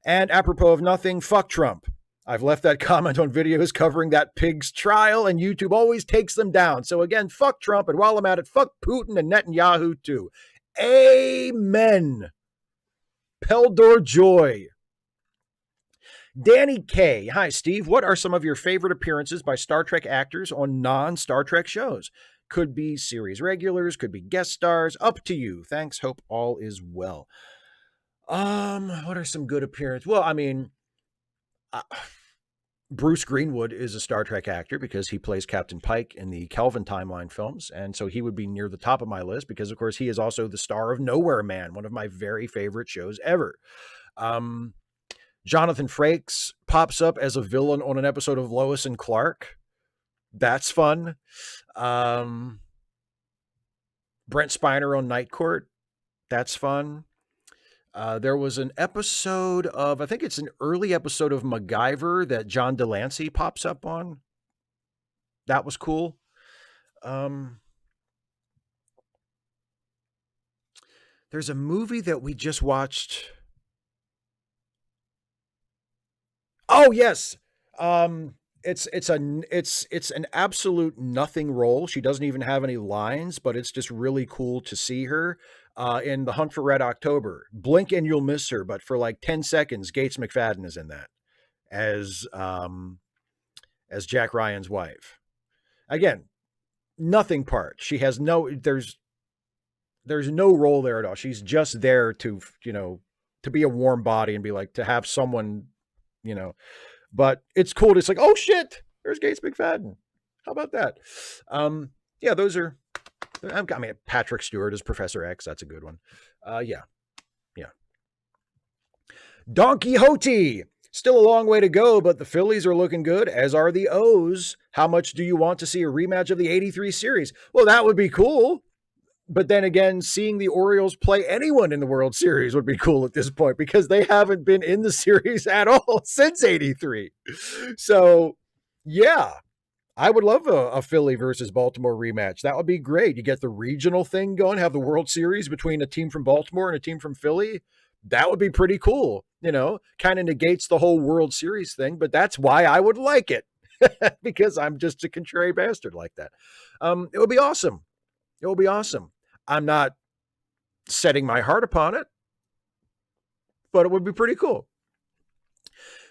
And apropos of nothing, fuck Trump. I've left that comment on videos covering that pig's trial, and YouTube always takes them down. So again, fuck Trump, and while I'm at it, fuck Putin and Netanyahu too. Amen. Peldor Joy. Danny K. Hi, Steve. What are some of your favorite appearances by Star Trek actors on non-Star Trek shows? Could be series regulars, could be guest stars. Up to you. Thanks. Hope all is well. What are some good appearances? Well, I mean, Bruce Greenwood is a Star Trek actor because he plays Captain Pike in the Kelvin timeline films. And so he would be near the top of my list because, of course, he is also the star of Nowhere Man, one of my very favorite shows ever. Jonathan Frakes pops up as a villain on an episode of Lois and Clark. That's fun. Brent Spiner on Night Court. That's fun. There was an episode of, I think it's an early episode of MacGyver that John Delancey pops up on. That was cool. There's a movie that we just watched. Oh, yes. It's an absolute nothing role. She doesn't even have any lines, but it's just really cool to see her in The Hunt for Red October. Blink and you'll miss her, but for like 10 seconds, Gates McFadden is in that as Jack Ryan's wife. Again, nothing part. She has there's no role there at all. She's just there to, to be a warm body and be like, to have someone, but it's cool. It's like, oh shit, there's Gates McFadden. How about that? Yeah, those are, I mean, Patrick Stewart as Professor X. That's a good one. Yeah. Don Quixote. Still a long way to go, but the Phillies are looking good, as are the O's. How much do you want to see a rematch of the 83 series? Well, that would be cool. But then again, seeing the Orioles play anyone in the World Series would be cool at this point because they haven't been in the series at all since 83. So, yeah, I would love a Philly versus Baltimore rematch. That would be great. You get the regional thing going, have the World Series between a team from Baltimore and a team from Philly. That would be pretty cool. Kind of negates the whole World Series thing, but that's why I would like it because I'm just a contrary bastard like that. It would be awesome. It will be awesome. I'm not setting my heart upon it, but it would be pretty cool.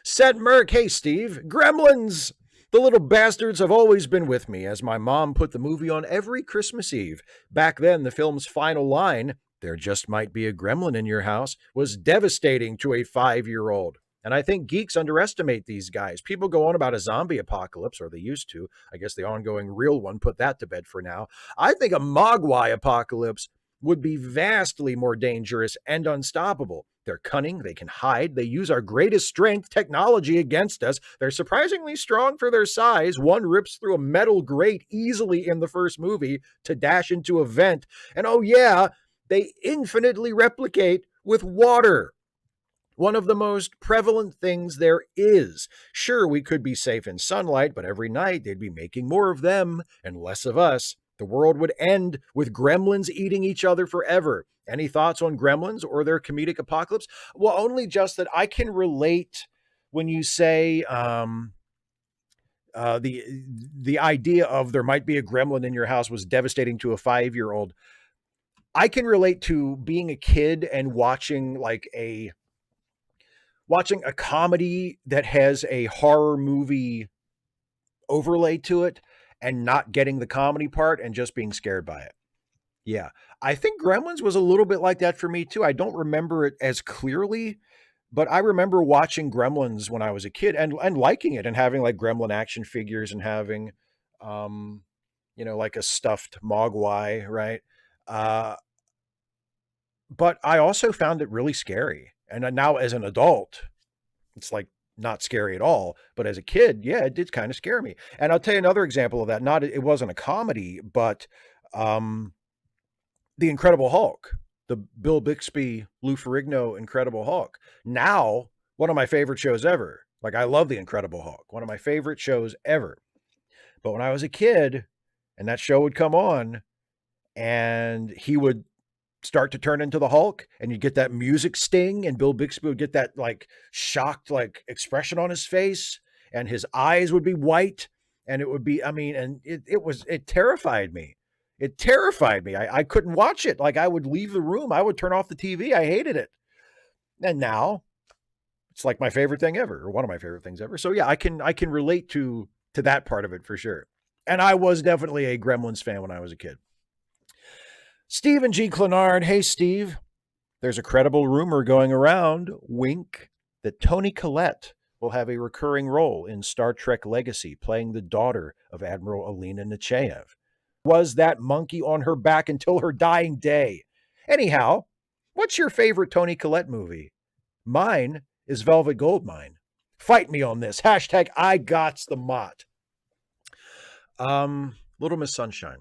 Said Merck, hey, Steve, Gremlins. The little bastards have always been with me, as my mom put the movie on every Christmas Eve. Back then, the film's final line, there just might be a gremlin in your house, was devastating to a 5-year-old. And I think geeks underestimate these guys. People go on about a zombie apocalypse, or they used to. I guess the ongoing real one put that to bed for now. I think a Mogwai apocalypse would be vastly more dangerous and unstoppable. They're cunning, they can hide, they use our greatest strength, technology, against us. They're surprisingly strong for their size. One rips through a metal grate easily in the first movie to dash into a vent. And oh yeah, they infinitely replicate with water. One of the most prevalent things there is. Sure, we could be safe in sunlight, but every night they'd be making more of them and less of us. The world would end with gremlins eating each other forever. Any thoughts on gremlins or their comedic apocalypse? Well, only just that I can relate when you say the idea of there might be a gremlin in your house was devastating to a 5-year-old. I can relate to being a kid and watching a comedy that has a horror movie overlay to it and not getting the comedy part and just being scared by it. Yeah. I think Gremlins was a little bit like that for me too. I don't remember it as clearly, But I remember watching Gremlins when I was a kid and liking it and having like Gremlin action figures and having, um, like a stuffed Mogwai, right? Uh, but I also found it really scary. And now as an adult, it's like not scary at all. But as a kid, yeah, it did kind of scare me. And I'll tell you another example of that. Not it wasn't a comedy, but um, the Incredible Hulk, the Bill Bixby, Lou Ferrigno Incredible Hulk. Now, one of my favorite shows ever. Like I love the Incredible Hulk, one of my favorite shows ever. But when I was a kid, and that show would come on, and he would start to turn into the Hulk, and you get that music sting, and Bill Bixby would get that like shocked like expression on his face, and his eyes would be white, and it would be, I mean, and it terrified me. It terrified me. I couldn't watch it. Like I would leave the room. I would turn off the TV. I hated it. And now it's like my favorite thing ever, or one of my favorite things ever. So yeah, I can relate to that part of it for sure. And I was definitely a Gremlins fan when I was a kid. Stephen G. Clenard. Hey, Steve. There's a credible rumor going around, wink, that Toni Collette will have a recurring role in Star Trek Legacy, playing the daughter of Admiral Alina Nechayev. Was that monkey on her back until her dying day? Anyhow, what's your favorite Toni Collette movie? Mine is Velvet Goldmine. Fight me on this. Hashtag I gots the mott. Little Miss Sunshine.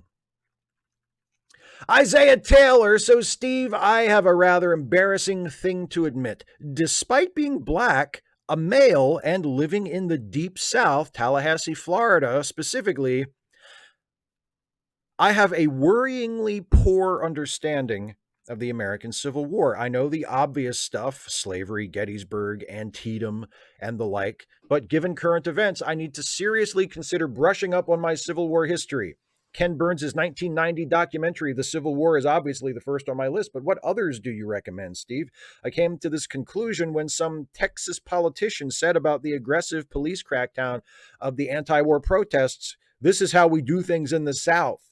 Isaiah Taylor. So, Steve, I have a rather embarrassing thing to admit. Despite being black, a male, and living in the deep South, Tallahassee, Florida specifically, I have a worryingly poor understanding of the American Civil War. I know the obvious stuff, slavery, Gettysburg, Antietam, and the like, but given current events, I need to seriously consider brushing up on my Civil War history. Ken Burns' 1990 documentary, The Civil War, is obviously the first on my list, but what others do you recommend, Steve? I came to this conclusion when some Texas politician said about the aggressive police crackdown of the anti-war protests, "This is how we do things in the South."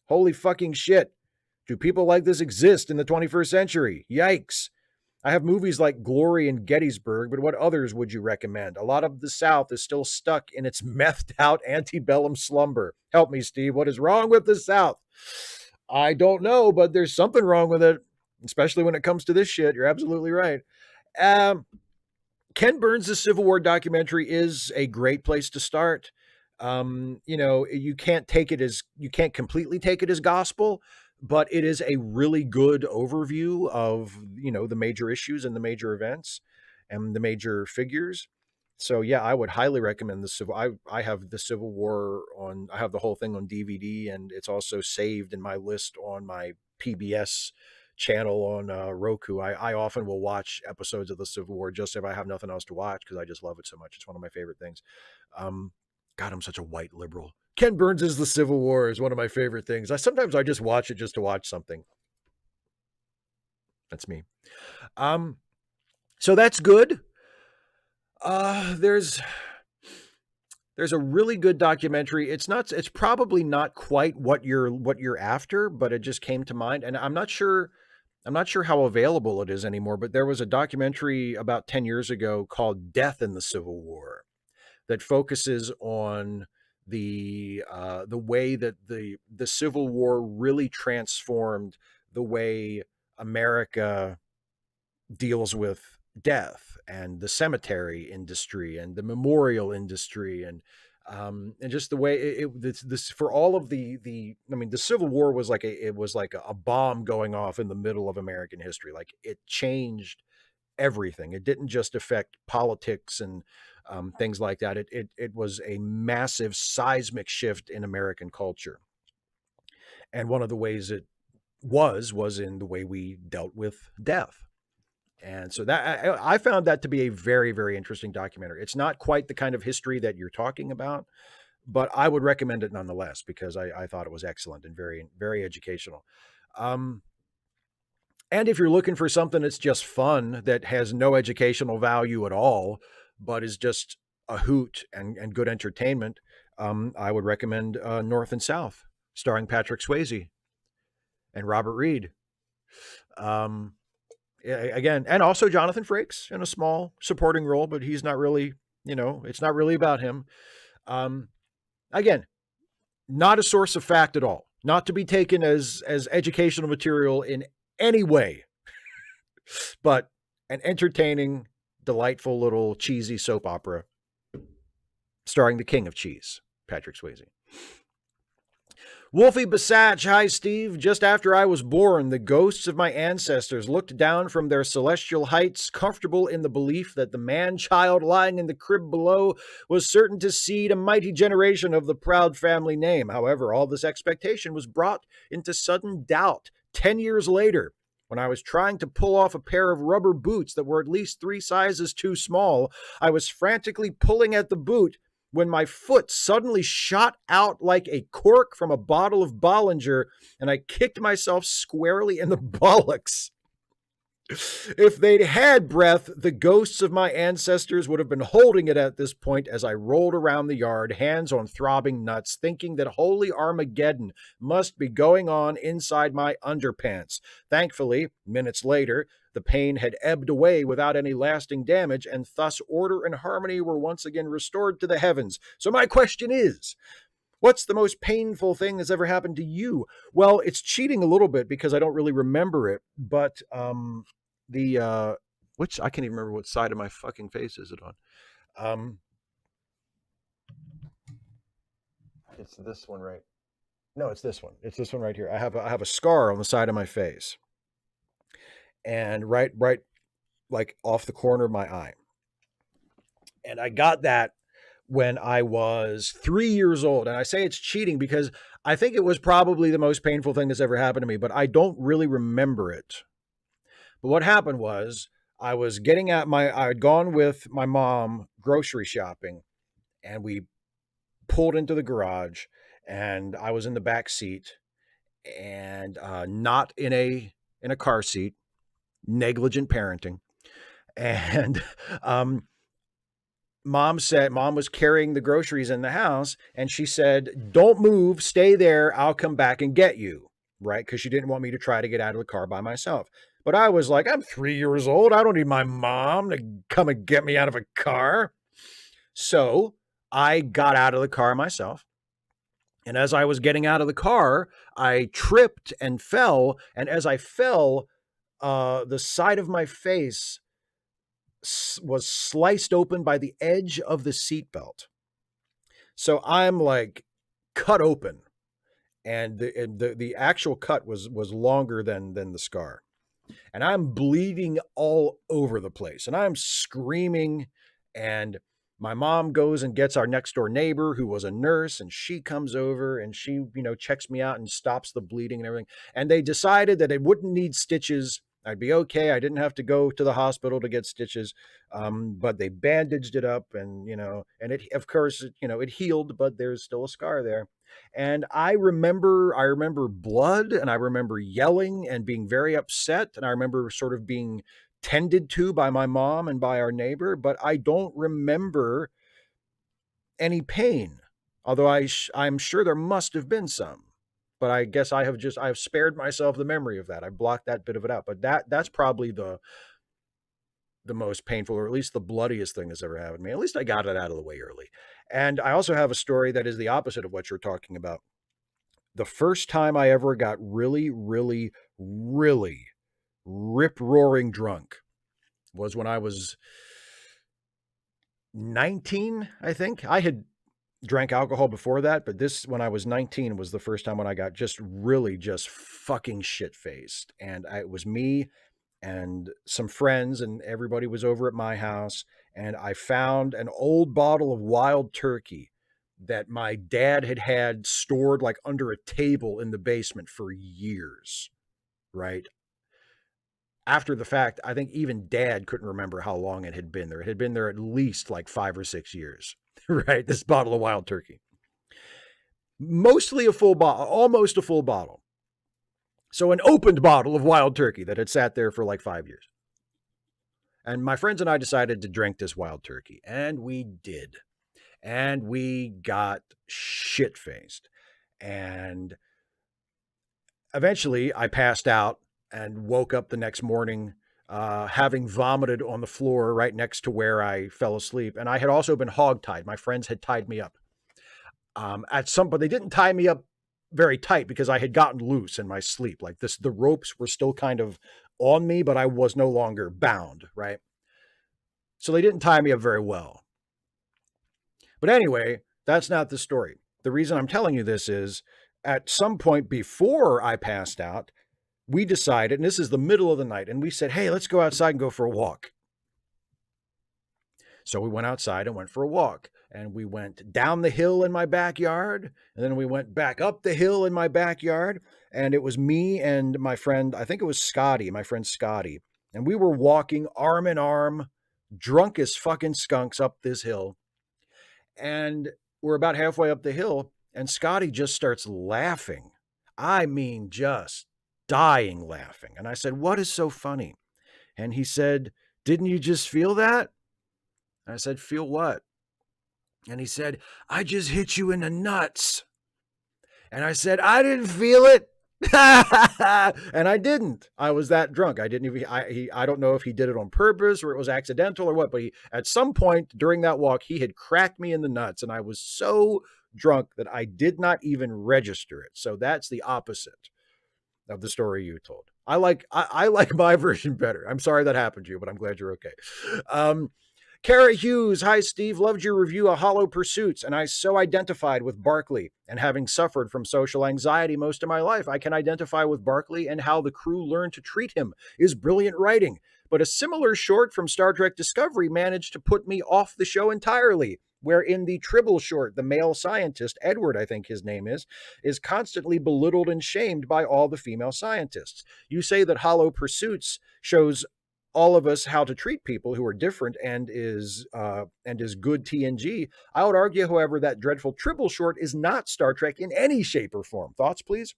Holy fucking shit. Do people like this exist in the 21st century? Yikes. I have movies like Glory and Gettysburg, but what others would you recommend? A lot of the South is still stuck in its methed out antebellum slumber. Help me, Steve. What is wrong with the South? I don't know, but there's something wrong with it, especially when it comes to this shit. You're absolutely right. Um, Ken Burns' Civil War documentary is a great place to start. You can't completely take it as gospel, but it is a really good overview of, the major issues and the major events and the major figures. So yeah, I would highly recommend the Civil. I have the Civil War on. I have the whole thing on DVD, and it's also saved in my list on my PBS channel on Roku. I often will watch episodes of the Civil War just if I have nothing else to watch because I just love it so much. It's one of my favorite things. Um, God, I'm such a white liberal. Ken Burns' The Civil War is one of my favorite things. Sometimes I just watch it just to watch something. That's me. So that's good. There's a really good documentary. It's probably not quite what you're after, but it just came to mind. And I'm not sure how available it is anymore, but there was a documentary about 10 years ago called Death in the Civil War that focuses on the way that the Civil War really transformed the way America deals with death and the cemetery industry and the memorial industry and just the way this for all of I mean, the Civil War was like a bomb going off in the middle of American history. Like it changed everything. It didn't just affect politics and things like that. It was a massive seismic shift in American culture. And one of the ways it was in the way we dealt with death. And so that I found that to be a very, very interesting documentary. It's not quite the kind of history that you're talking about, but I would recommend it nonetheless because I thought it was excellent and very, very educational. Um, And if you're looking for something that's just fun, that has no educational value at all, but is just a hoot and good entertainment, I would recommend North and South, starring Patrick Swayze and Robert Reed. Um, Again, and also Jonathan Frakes in a small supporting role, but he's not really, it's not really about him. Um, Again, not a source of fact at all, not to be taken as educational material in any way, but an entertaining, delightful little cheesy soap opera starring the king of cheese, Patrick Swayze. Wolfie Basach, hi Steve. Just after I was born, the ghosts of my ancestors looked down from their celestial heights, comfortable in the belief that the man-child lying in the crib below was certain to seed a mighty generation of the proud family name. However, all this expectation was brought into sudden doubt 10 years later, when I was trying to pull off a pair of rubber boots that were at least 3 sizes too small. I was frantically pulling at the boot when my foot suddenly shot out like a cork from a bottle of Bollinger, and I kicked myself squarely in the buttocks. If they'd had breath, the ghosts of my ancestors would have been holding it at this point as I rolled around the yard, hands on throbbing nuts, thinking that holy Armageddon must be going on inside my underpants. Thankfully, minutes later, the pain had ebbed away without any lasting damage, and thus order and harmony were once again restored to the heavens. So my question is, what's the most painful thing that's ever happened to you? Well, it's cheating a little bit because I don't really remember it, but which I can't even remember what side of my fucking face is it on. It's this one, right? No, it's this one. It's this one right here. I have a scar on the side of my face, and right like off the corner of my eye. And I got that when I was 3 years old. And I say it's cheating because I think it was probably the most painful thing that's ever happened to me, but I don't really remember it. But what happened was I had gone with my mom grocery shopping, and we pulled into the garage, and I was in the back seat, and not in a car seat, negligent parenting. And mom was carrying the groceries in the house, and she said, "Don't move, stay there. I'll come back and get you." Right? Because she didn't want me to try to get out of the car by myself. But I was like, I'm 3 years old. I don't need my mom to come and get me out of a car. So I got out of the car myself. And as I was getting out of the car, I tripped and fell. And as I fell, the side of my face was sliced open by the edge of the seatbelt. So I'm like cut open, and the actual cut was longer than the scar, and I'm bleeding all over the place, and I'm screaming. And my mom goes and gets our next door neighbor, who was a nurse, and she comes over and she checks me out and stops the bleeding and everything. And they decided that it wouldn't need stitches. I'd be okay. I didn't have to go to the hospital to get stitches, but they bandaged it up, and and it, of course, it healed, but there's still a scar there. And I remember blood, and I remember yelling and being very upset, and I remember sort of being tended to by my mom and by our neighbor, but I don't remember any pain. Although I'm sure there must have been some. But I guess I've spared myself the memory of that. I blocked that bit of it out. But that's probably the most painful, or at least the bloodiest thing that's ever happened to me. At least I got it out of the way early. And I also have a story that is the opposite of what you're talking about. The first time I ever got really, really, really rip-roaring drunk was when I was 19, I think. I had drank alcohol before that, but when I was 19, was the first time when I got just fucking shit-faced. And it was me and some friends, and everybody was over at my house, and I found an old bottle of wild turkey that my dad had stored like under a table in the basement for years, right? After the fact, I think even dad couldn't remember how long it had been there. It had been there at least like 5 or 6 years, right? This bottle of wild turkey. Mostly a full bottle, almost a full bottle. So an opened bottle of wild turkey that had sat there for like 5 years. And my friends and I decided to drink this wild turkey, and we did. And we got shit-faced. And eventually I passed out and woke up the next morning having vomited on the floor right next to where I fell asleep. And I had also been hogtied. My friends had tied me up. But they didn't tie me up very tight because I had gotten loose in my sleep. Like this, the ropes were still kind of on me, but I was no longer bound, right? So they didn't tie me up very well. But anyway, that's not the story. The reason I'm telling you this is at some point before I passed out, we decided, and this is the middle of the night, and we said, hey, let's go outside and go for a walk. So we went outside and went for a walk, and we went down the hill in my backyard, and then we went back up the hill in my backyard, and it was me and my friend, I think it was Scotty, my friend Scotty, and we were walking arm in arm, drunk as fucking skunks up this hill, and we're about halfway up the hill, and Scotty just starts laughing. I mean, just dying laughing. And I said, what is so funny? And he said, didn't you just feel that? I said, feel what? And he said, I just hit you in the nuts. And I said, I didn't feel it. And I didn't. I was that drunk. I didn't even, I don't know if he did it on purpose or it was accidental or what, but at some point during that walk, he had cracked me in the nuts and I was so drunk that I did not even register it. So that's the opposite of the story you told. I like my version better. I'm sorry that happened to you, but I'm glad you're okay. Kara Hughes, hi Steve, loved your review of Hollow Pursuits, and I so identified with Barkley, and having suffered from social anxiety most of my life, I can identify with Barkley and how the crew learned to treat him is brilliant writing. But a similar short from Star Trek Discovery managed to put me off the show entirely, where in the Tribble short, the male scientist, Edward, I think his name is constantly belittled and shamed by all the female scientists. You say that Hollow Pursuits shows all of us how to treat people who are different and is good TNG. I would argue, however, that dreadful Tribble short is not Star Trek in any shape or form. Thoughts, please?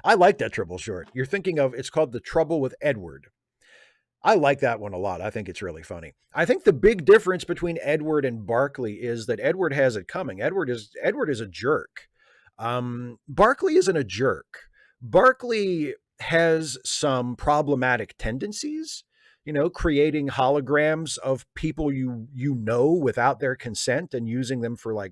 I like that Tribble short. You're thinking of, it's called The Trouble with Edward. I like that one a lot. I think it's really funny. I think the big difference between Edward and Barkley is that Edward has it coming. Edward is a jerk. Barkley isn't a jerk. Barkley has some problematic tendencies, creating holograms of people you know without their consent and using them for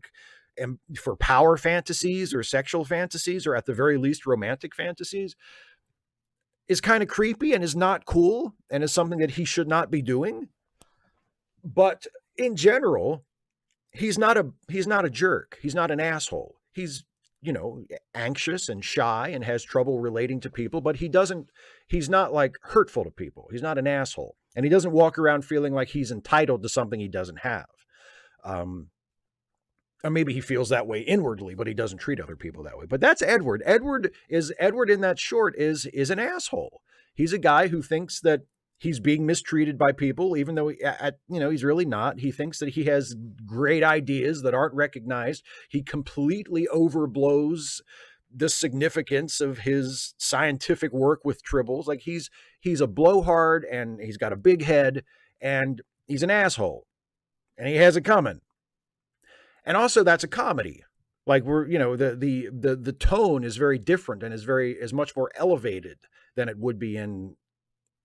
for power fantasies or sexual fantasies, or at the very least romantic fantasies, is kind of creepy and is not cool and is something that he should not be doing. But in general, he's not a jerk. He's not an asshole. He's anxious and shy and has trouble relating to people, but he's not like hurtful to people. He's not an asshole. And he doesn't walk around feeling like he's entitled to something he doesn't have. Or maybe he feels that way inwardly, but he doesn't treat other people that way. But that's Edward. Edward in that short is an asshole. He's a guy who thinks that he's being mistreated by people, even though he's really not. He thinks that he has great ideas that aren't recognized. He completely overblows the significance of his scientific work with tribbles. Like he's a blowhard and he's got a big head and he's an asshole and he has it coming. And also that's a comedy. Like the tone is very different and is much more elevated than it would be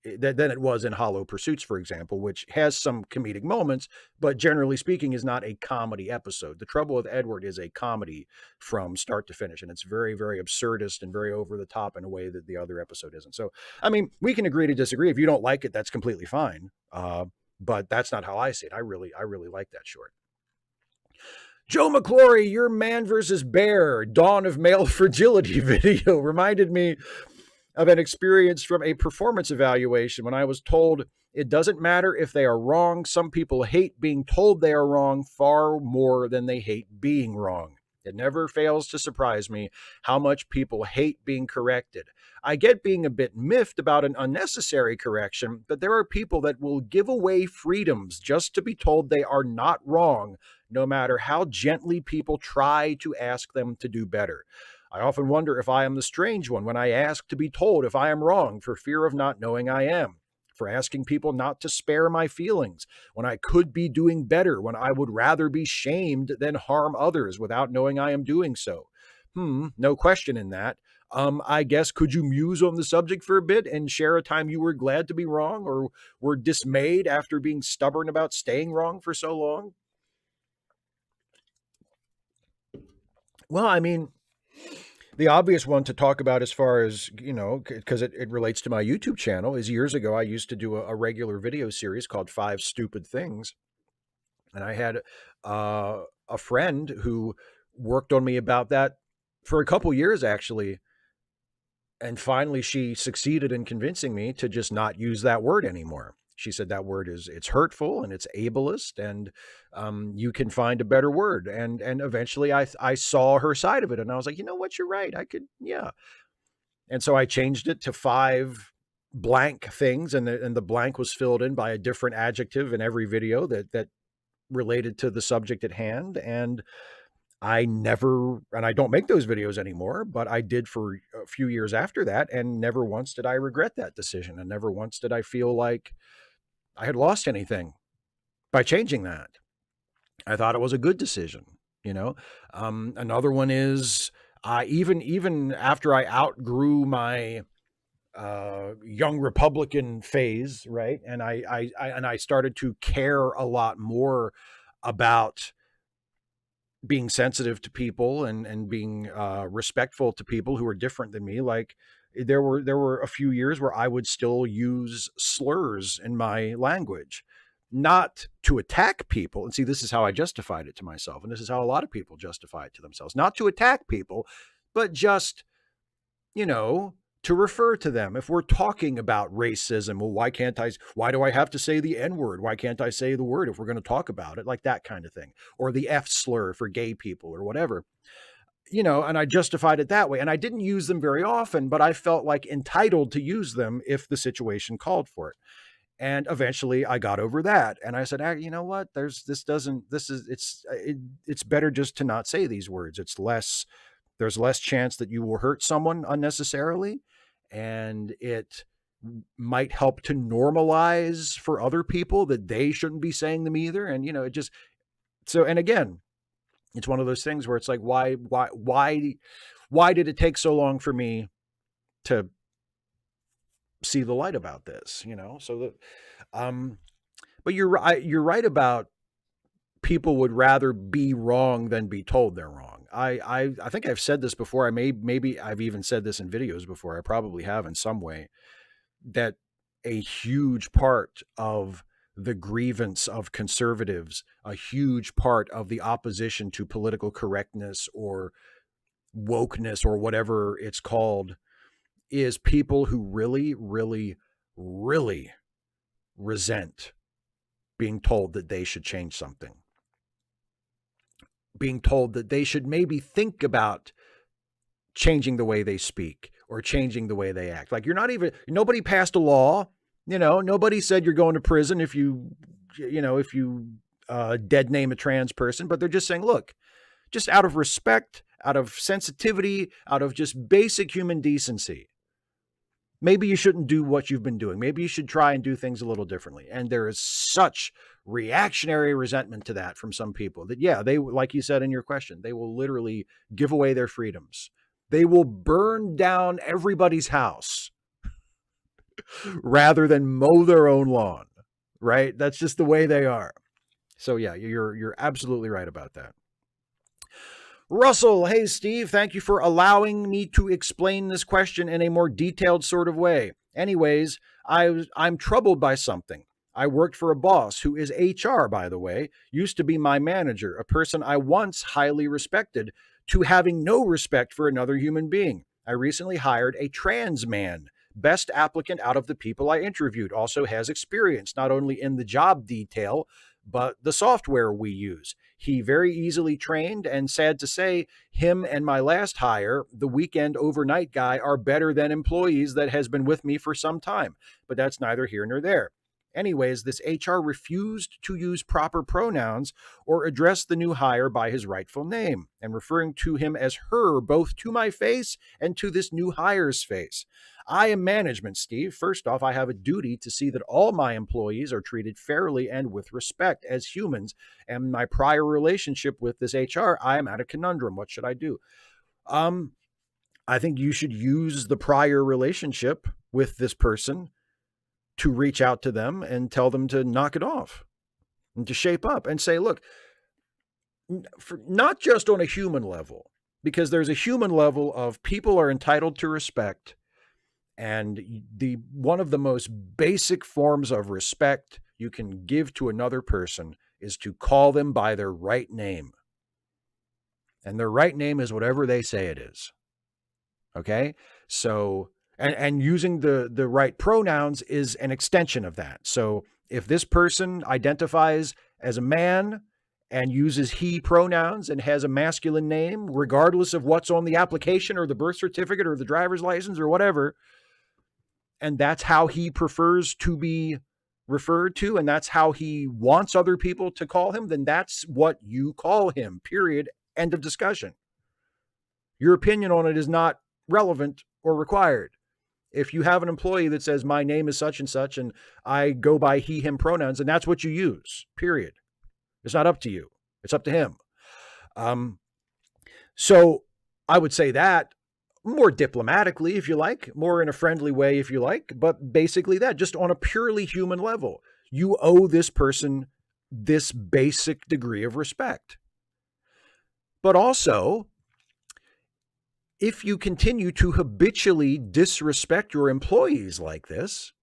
than it was in Hollow Pursuits, for example, which has some comedic moments, but generally speaking is not a comedy episode. The Trouble with Edward is a comedy from start to finish, and it's very, very absurdist and very over the top in a way that the other episode isn't. So, I mean, we can agree to disagree. If you don't like it, that's completely fine. But that's not how I see it. I really like that short. Joe McClory, your Man versus Bear, Dawn of Male Fragility video reminded me of an experience from a performance evaluation when I was told it doesn't matter if they are wrong. Some people hate being told they are wrong far more than they hate being wrong. It never fails to surprise me how much people hate being corrected. I get being a bit miffed about an unnecessary correction, but there are people that will give away freedoms just to be told they are not wrong, no matter how gently people try to ask them to do better. I often wonder if I am the strange one when I ask to be told if I am wrong for fear of not knowing I am, for asking people not to spare my feelings when I could be doing better, when I would rather be shamed than harm others without knowing I am doing so. No question in that. I guess, could you muse on the subject for a bit and share a time you were glad to be wrong or were dismayed after being stubborn about staying wrong for so long? Well, I mean, the obvious one to talk about as far as, because it relates to my YouTube channel, is years ago, I used to do a regular video series called Five Stupid Things. And I had a friend who worked on me about that for a couple years, actually. And finally, she succeeded in convincing me to just not use that word anymore. She said that word it's hurtful and it's ableist, and you can find a better word. And eventually, I saw her side of it, and I was like, you know what, you're right. I could, yeah. And so I changed it to five blank things, and the blank was filled in by a different adjective in every video that related to the subject at hand. And I don't make those videos anymore, but I did for a few years after that. And never once did I regret that decision. And never once did I feel like I had lost anything by changing that. I thought it was a good decision, you know? Another one is, even after I outgrew my young Republican phase, right? And I started to care a lot more about being sensitive to people and being respectful to people who are different than me. Like there were a few years where I would still use slurs in my language, not to attack people. And see, this is how I justified it to myself, and this is how a lot of people justify it to themselves: not to attack people, but just, to refer to them. If we're talking about racism, well, why do I have to say the N word? Why can't I say the word if we're going to talk about it? Like that kind of thing. Or the F slur for gay people or whatever, and I justified it that way. And I didn't use them very often, but I felt like entitled to use them if the situation called for it. And eventually I got over that. And I said, you know what, it's better just to not say these words. There's less chance that you will hurt someone unnecessarily, and it might help to normalize for other people that they shouldn't be saying them either. And, it just, so, and again, it's one of those things where it's like, why did it take so long for me to see the light about this, so that, but you're right about people would rather be wrong than be told they're wrong. I think I've said this before. Maybe I've even said this in videos before. I probably have in some way, that a huge part of the grievance of conservatives, a huge part of the opposition to political correctness or wokeness or whatever it's called, is people who really, really, really resent being told that they should change something, being told that they should maybe think about changing the way they speak or changing the way they act. Like, nobody passed a law, nobody said you're going to prison if you dead name a trans person, but they're just saying, look, just out of respect, out of sensitivity, out of just basic human decency, maybe you shouldn't do what you've been doing. Maybe you should try and do things a little differently. And there is such reactionary resentment to that from some people that, yeah, they, like you said in your question, they will literally give away their freedoms. They will burn down everybody's house rather than mow their own lawn, right? That's just the way they are. So yeah, you're absolutely right about that. Russell, hey, Steve, thank you for allowing me to explain this question in a more detailed sort of way. Anyways, I'm troubled by something. I worked for a boss who is HR, by the way, used to be my manager, a person I once highly respected, to having no respect for another human being. I recently hired a trans man. Best applicant out of the people I interviewed. Also has experience, not only in the job detail, but the software we use. He very easily trained, and sad to say, him and my last hire, the weekend overnight guy, are better than employees that has been with me for some time. But that's neither here nor there. Anyways, this HR refused to use proper pronouns or address the new hire by his rightful name, and referring to him as her both to my face and to this new hire's face. I am management, Steve. First off, I have a duty to see that all my employees are treated fairly and with respect as humans. And my prior relationship with this HR, I am at a conundrum. What should I do? I think you should use the prior relationship with this person to reach out to them and tell them to knock it off and to shape up and say, look, not just on a human level, because there's a human level of people are entitled to respect. And the one of the most basic forms of respect you can give to another person is to call them by their right name. And their right name is whatever they say it is. Okay? So, and using the right pronouns is an extension of that. So if this person identifies as a man and uses he pronouns and has a masculine name, regardless of what's on the application or the birth certificate or the driver's license or whatever, and that's how he prefers to be referred to, and that's how he wants other people to call him, then that's what you call him, period. End of discussion. Your opinion on it is not relevant or required. If you have an employee that says, my name is such and such, and I go by he, him pronouns, and that's what you use, period. It's not up to you. It's up to him. So I would say that more diplomatically, if you like, more in a friendly way, if you like, but basically that, just on a purely human level, you owe this person this basic degree of respect. But also, if you continue to habitually disrespect your employees like this,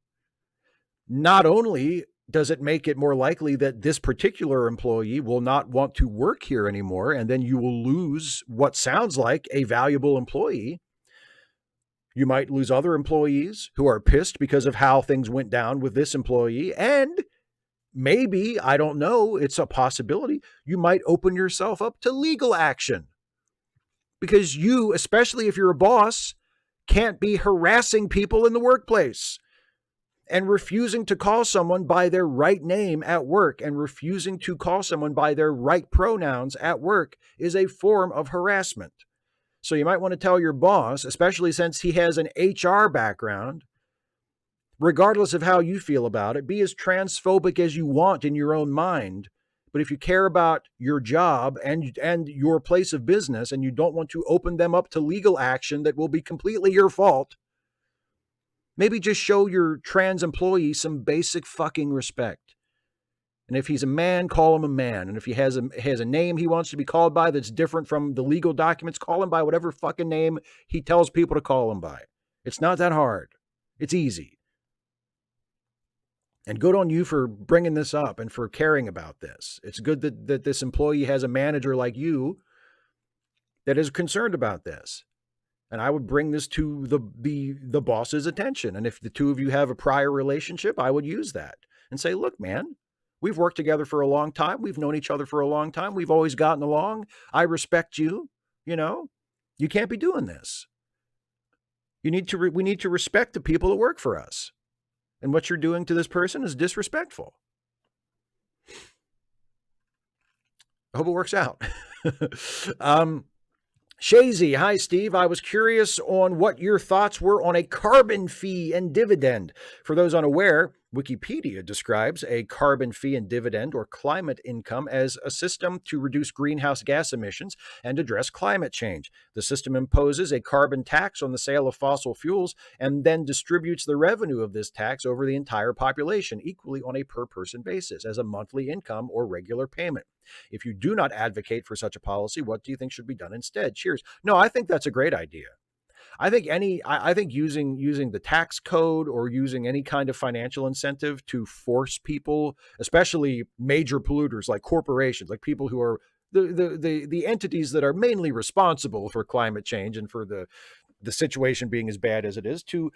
not only does it make it more likely that this particular employee will not want to work here anymore, and then you will lose what sounds like a valuable employee. You might lose other employees who are pissed because of how things went down with this employee. And maybe, I don't know, it's a possibility, you might open yourself up to legal action. Because you, especially if you're a boss, can't be harassing people in the workplace and refusing to call someone by their right name at work and refusing to call someone by their right pronouns at work is a form of harassment. So you might want to tell your boss, especially since he has an HR background, regardless of how you feel about it, be as transphobic as you want in your own mind. But if you care about your job and your place of business and you don't want to open them up to legal action that will be completely your fault, maybe just show your trans employee some basic fucking respect. And if he's a man, call him a man. And if he has a name he wants to be called by that's different from the legal documents, call him by whatever fucking name he tells people to call him by. It's not that hard. It's easy. And good on you for bringing this up and for caring about this. It's good that this employee has a manager like you that is concerned about this. And I would bring this to the boss's attention. And if the two of you have a prior relationship, I would use that and say, look, man, we've worked together for a long time. We've known each other for a long time. We've always gotten along. I respect you. You know, you can't be doing this. We need to respect the people that work for us. And what you're doing to this person is disrespectful. I hope it works out. Shazy, hi Steve. I was curious on what your thoughts were on a carbon fee and dividend. For those unaware, Wikipedia describes a carbon fee and dividend or climate income as a system to reduce greenhouse gas emissions and address climate change. The system imposes a carbon tax on the sale of fossil fuels and then distributes the revenue of this tax over the entire population equally on a per-person basis as a monthly income or regular payment. If you do not advocate for such a policy, what do you think should be done instead? Cheers. No, I think that's a great idea. I think using the tax code or using any kind of financial incentive to force people, especially major polluters like corporations, like people who are the entities that are mainly responsible for climate change and for the situation being as bad as it is, to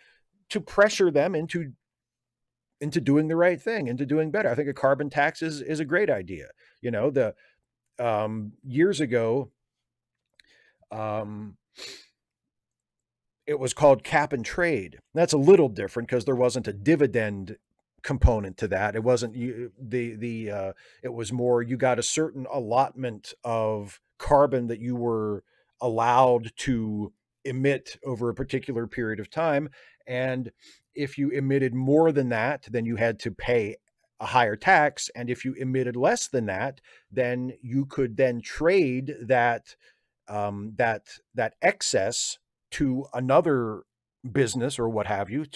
pressure them into doing the right thing, into doing better. I think a carbon tax is a great idea. You know, years ago, it was called cap and trade. That's a little different because there wasn't a dividend component to that. It wasn't it was more, you got a certain allotment of carbon that you were allowed to emit over a particular period of time. And if you emitted more than that, then you had to pay a higher tax. And if you emitted less than that, then you could then trade that excess to another business or what have you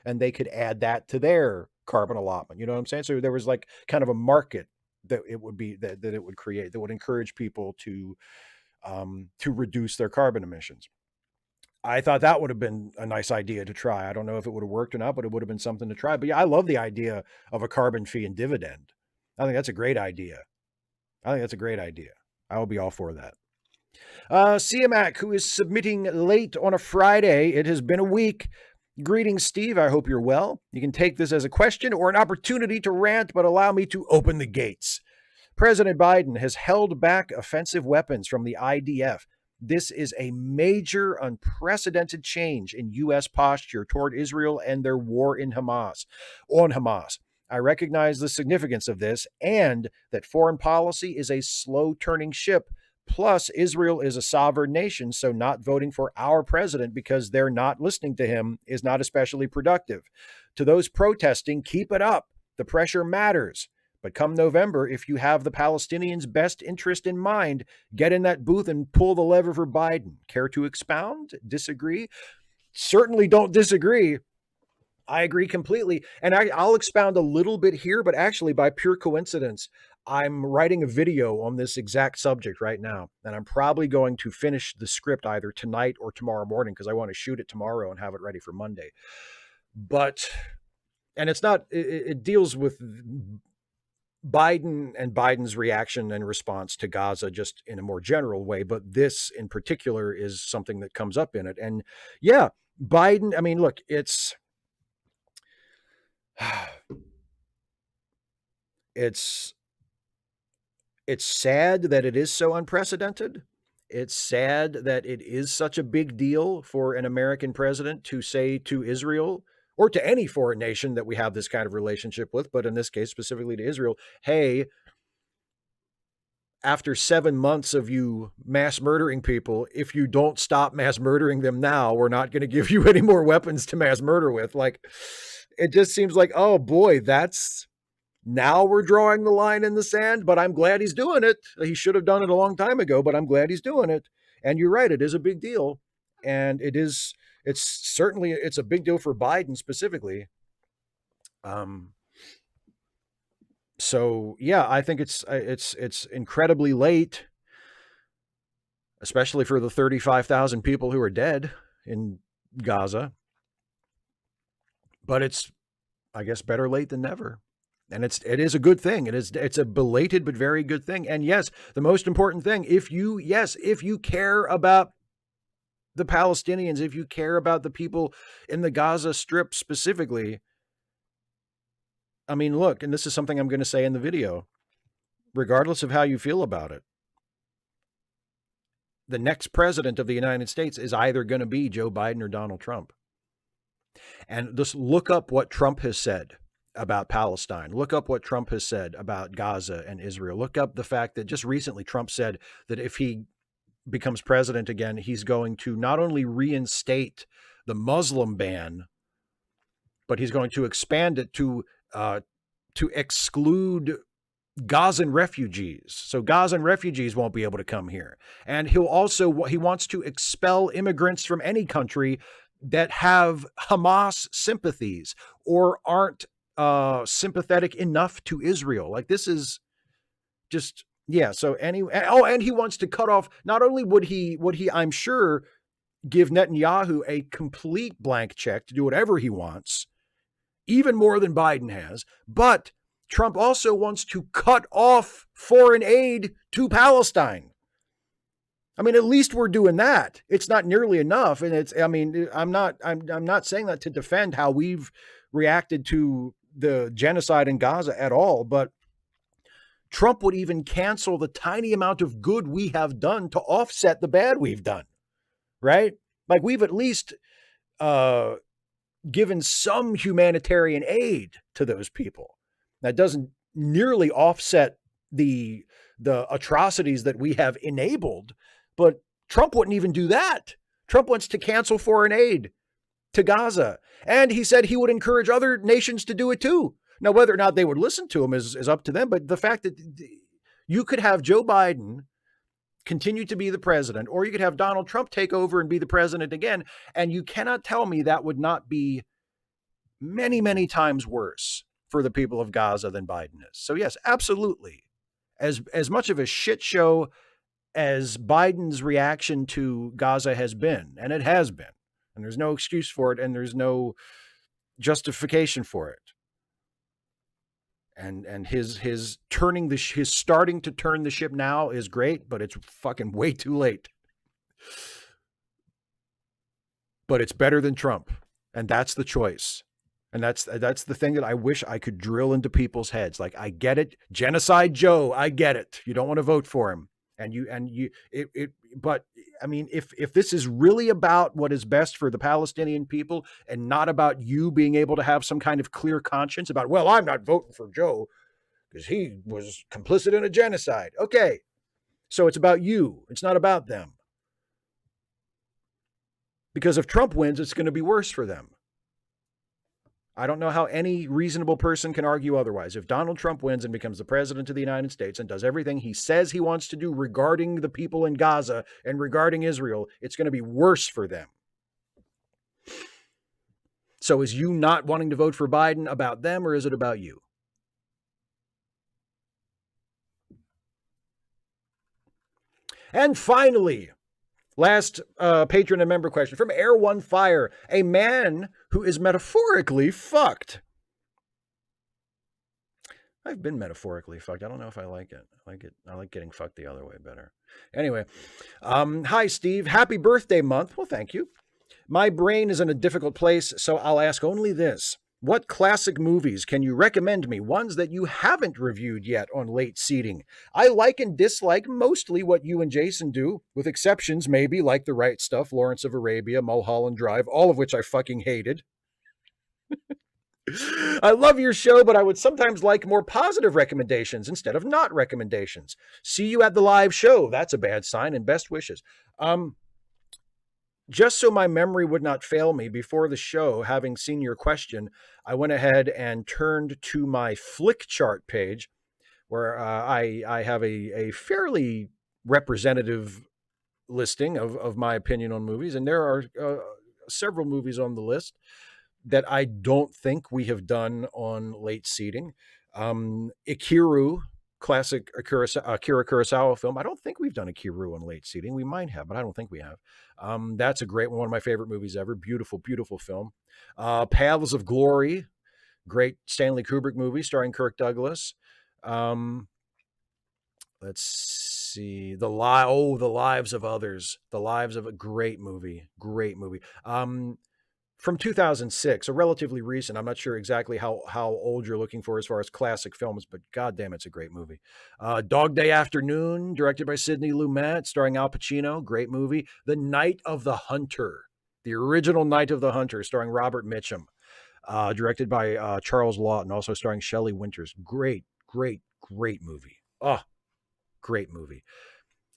and they could add that to their carbon allotment. You know what I'm saying? So there was like kind of a market that it would be that it would create that would encourage people to reduce their carbon emissions. I thought that would have been a nice idea to try. I don't know if it would have worked or not, but it would have been something to try. But yeah, I love the idea of a carbon fee and dividend. I think that's a great idea. I will be all for that. CMAC, who is submitting late on a Friday. It has been a week. Greetings, Steve. I hope you're well. You can take this as a question or an opportunity to rant, but allow me to open the gates. President Biden has held back offensive weapons from the IDF. This is a major, unprecedented change in U.S. posture toward Israel and their war on Hamas. I recognize the significance of this and that foreign policy is a slow-turning ship. Plus, Israel is a sovereign nation, so not voting for our president because they're not listening to him is not especially productive. To those protesting, keep it up. The pressure matters. But come November, if you have the Palestinians' best interest in mind, get in that booth and pull the lever for Biden. Care to expound? Disagree? Certainly don't disagree. I agree completely. And I'll expound a little bit here, but actually by pure coincidence, I'm writing a video on this exact subject right now. And I'm probably going to finish the script either tonight or tomorrow morning because I want to shoot it tomorrow and have it ready for Monday. And it's not, it deals with Biden and Biden's reaction and response to Gaza just in a more general way. But this in particular is something that comes up in it. And yeah, Biden, I mean, look, it's sad that it is so unprecedented. It's sad that it is such a big deal for an American president to say to Israel or to any foreign nation that we have this kind of relationship with, but in this case, specifically to Israel, hey, after 7 months of you mass murdering people, if you don't stop mass murdering them now, we're not going to give you any more weapons to mass murder with. Like, it just seems like, oh boy, now we're drawing the line in the sand, but I'm glad he's doing it. He should have done it a long time ago, but I'm glad he's doing it. And you're right, it is a big deal. And it's a big deal for Biden specifically. So yeah, I think it's incredibly late, especially for the 35,000 people who are dead in Gaza. But it's, I guess, better late than never. And it is a good thing. It's a belated but very good thing. And yes, the most important thing, if you care about the Palestinians, if you care about the people in the Gaza Strip specifically, I mean, look, and this is something I'm going to say in the video, regardless of how you feel about it, the next president of the United States is either going to be Joe Biden or Donald Trump. And just look up what Trump has said about Palestine. Look up what Trump has said about Gaza and Israel. Look up the fact that just recently Trump said that if he becomes president again, he's going to not only reinstate the Muslim ban, but he's going to expand it to exclude Gazan refugees. So Gazan refugees won't be able to come here. And he wants to expel immigrants from any country that have Hamas sympathies or aren't sympathetic enough to Israel. Like, this is just, yeah. So anyway, and he wants to cut off, not only would he, I'm sure, give Netanyahu a complete blank check to do whatever he wants, even more than Biden has, but Trump also wants to cut off foreign aid to Palestine. I mean, at least we're doing that. It's not nearly enough. And I'm not saying that to defend how we've reacted to the genocide in Gaza at all, but Trump would even cancel the tiny amount of good we have done to offset the bad we've done, right? Like, we've at least given some humanitarian aid to those people. That doesn't nearly offset the atrocities that we have enabled, but Trump wouldn't even do that. Trump wants to cancel foreign aid to Gaza. And he said he would encourage other nations to do it too. Now, whether or not they would listen to him is up to them. But the fact that you could have Joe Biden continue to be the president, or you could have Donald Trump take over and be the president again. And you cannot tell me that would not be many, many times worse for the people of Gaza than Biden is. So yes, absolutely. As much of a shit show as Biden's reaction to Gaza has been, and it has been, and there's no excuse for it, and there's no justification for it. And his starting to turn the ship now is great, but it's fucking way too late. But it's better than Trump, and that's the choice. And that's the thing that I wish I could drill into people's heads. Like, I get it, Genocide Joe, I get it. You don't want to vote for him, but I mean, if this is really about what is best for the Palestinian people and not about you being able to have some kind of clear conscience about, well, I'm not voting for Joe because he was complicit in a genocide. Okay, so it's about you. It's not about them. Because if Trump wins, it's going to be worse for them. I don't know how any reasonable person can argue otherwise. If Donald Trump wins and becomes the president of the United States and does everything he says he wants to do regarding the people in Gaza and regarding Israel, it's going to be worse for them. So is you not wanting to vote for Biden about them, or is it about you? And finally, last patron and member question from Air One Fire, a man who is metaphorically fucked. I've been metaphorically fucked. I don't know if I like it. I like getting fucked the other way better. Anyway, hi, Steve. Happy birthday month. Well, thank you. My brain is in a difficult place, so I'll ask only this. What classic movies can you recommend me? Ones that you haven't reviewed yet on Late Seating. I like and dislike mostly what you and Jason do, with exceptions maybe like The Right Stuff, Lawrence of Arabia, Mulholland Drive, all of which I fucking hated. I love your show, but I would sometimes like more positive recommendations instead of not recommendations. See you at the live show. That's a bad sign, and best wishes. Just so my memory would not fail me before the show, having seen your question, I went ahead and turned to my Flick Chart page, where I have a fairly representative listing of my opinion on movies. And there are several movies on the list that I don't think we have done on Late Seating. Ikiru, classic Akira Kurosawa film. I don't think we've done Ikiru on Late Seating. We might have, but I don't think we have. That's a great one of my favorite movies ever. Beautiful, beautiful film. Paths of Glory, great Stanley Kubrick movie starring Kirk Douglas. Let's see, The Lives of Others. The Lives of a Great movie. From 2006, a relatively recent. I'm not sure exactly how old you're looking for as far as classic films, but goddamn, it's a great movie. Dog Day Afternoon, directed by Sidney Lumet, starring Al Pacino, great movie. The Night of the Hunter, the original Night of the Hunter, starring Robert Mitchum, directed by Charles Lawton, also starring Shelley Winters. Great movie. Oh, great movie.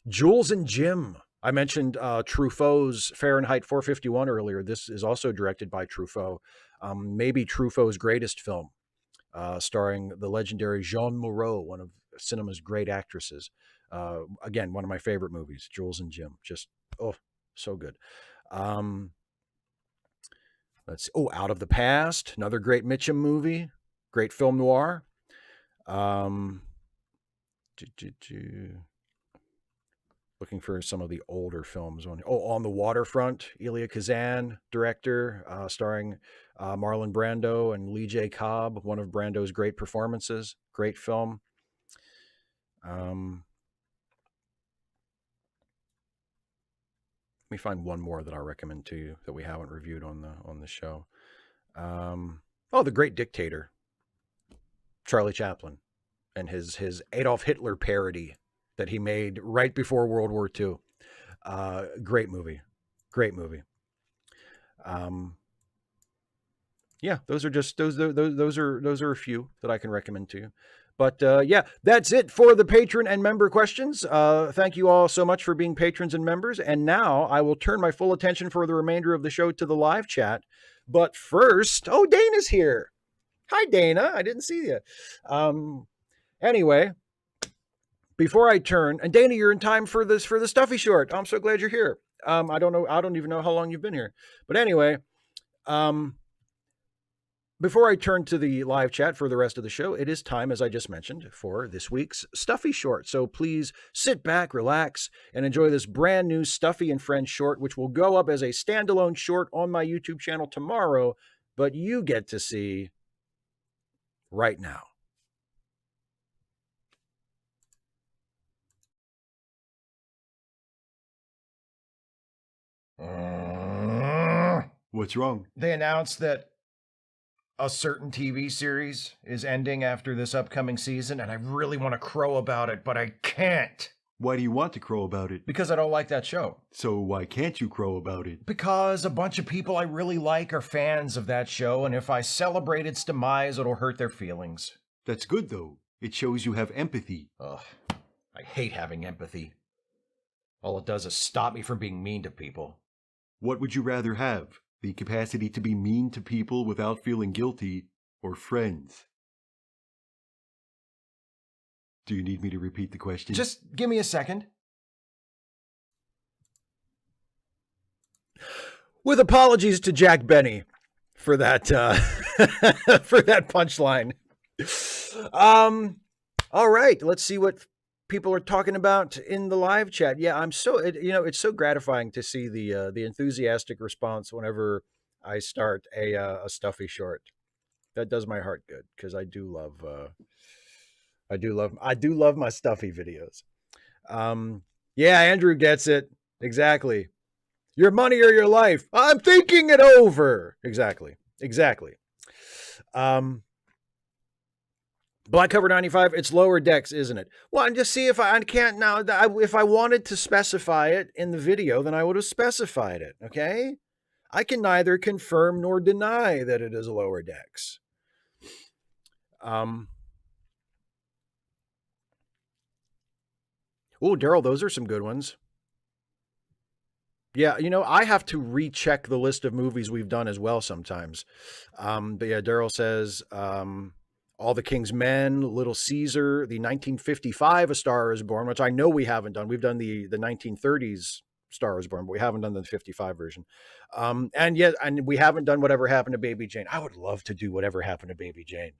Jules and Jim. I mentioned Truffaut's Fahrenheit 451 earlier. This is also directed by Truffaut. Maybe Truffaut's greatest film, starring the legendary Jeanne Moreau, one of cinema's great actresses. Again, one of my favorite movies, Jules and Jim. Just, oh, so good. Let's see. Oh, Out of the Past, another great Mitchum movie. Great film noir. Looking for some of the older films. On the Waterfront, Elia Kazan, director, starring Marlon Brando and Lee J. Cobb, one of Brando's great performances. Great film. Let me find one more that I'll recommend to you that we haven't reviewed on the show. The Great Dictator, Charlie Chaplin, and his Adolf Hitler parody that he made right before World War II. Great movie. Yeah, those are a few that I can recommend to you. But yeah, that's it for the patron and member questions. Thank you all so much for being patrons and members. And now I will turn my full attention for the remainder of the show to the live chat. But first, Dana's here. Hi, Dana. I didn't see you. Anyway, before I turn, and Dana, you're in time for this for the Stuffy short. I'm so glad you're here. I don't know. I don't even know how long you've been here, but anyway, um, before I turn to the live chat for the rest of the show, it is time, as I just mentioned, for this week's Stuffy short. So please sit back, relax, and enjoy this brand new Stuffy and Friends short, which will go up as a standalone short on my YouTube channel tomorrow, but you get to see right now. What's wrong? They announced that a certain TV series is ending after this upcoming season, and I really want to crow about it, but I can't. Why do you want to crow about it? Because I don't like that show. So why can't you crow about it? Because a bunch of people I really like are fans of that show, and if I celebrate its demise, it'll hurt their feelings. That's good, though. It shows you have empathy. Ugh, I hate having empathy. All it does is stop me from being mean to people. What would you rather have? The capacity to be mean to people without feeling guilty, or friends? Do you need me to repeat the question? Just give me a second. With apologies to Jack Benny for that for that punchline. All right, let's see what people are talking about in the live chat. Yeah, I'm so it's so gratifying to see the enthusiastic response whenever I start a Stuffy short. That does my heart good because I do love my Stuffy videos. Yeah, Andrew gets it exactly. Your money or your life. I'm thinking it over. Exactly. Black Cover 95, it's lower decks, isn't it? Well, and just see if I can't now. If I wanted to specify it in the video, then I would have specified it, okay? I can neither confirm nor deny that it is lower decks. Oh, Daryl, those are some good ones. Yeah, I have to recheck the list of movies we've done as well sometimes. But yeah, Daryl says All the King's Men, Little Caesar, the 1955 A Star is Born, which I know we haven't done. We've done the 1930s Star is Born, but we haven't done the 55 version. And we haven't done Whatever Happened to Baby Jane. I would love to do Whatever Happened to Baby Jane.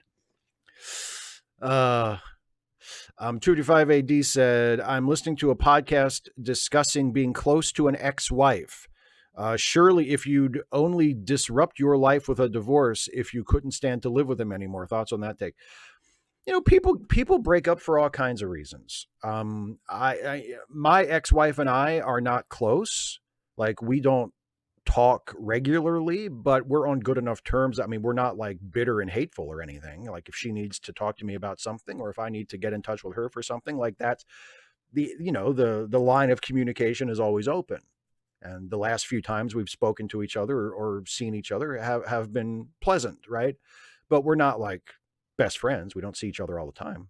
255 AD said, I'm listening to a podcast discussing being close to an ex-wife. Surely if you'd only disrupt your life with a divorce if you couldn't stand to live with him anymore. Thoughts on that take? People break up for all kinds of reasons. My ex-wife and I are not close. Like, we don't talk regularly, but we're on good enough terms. I mean, we're not like bitter and hateful or anything. Like, if she needs to talk to me about something, or if I need to get in touch with her for something like that, the line of communication is always open. And the last few times we've spoken to each other or seen each other have been pleasant, right? But we're not like best friends. We don't see each other all the time.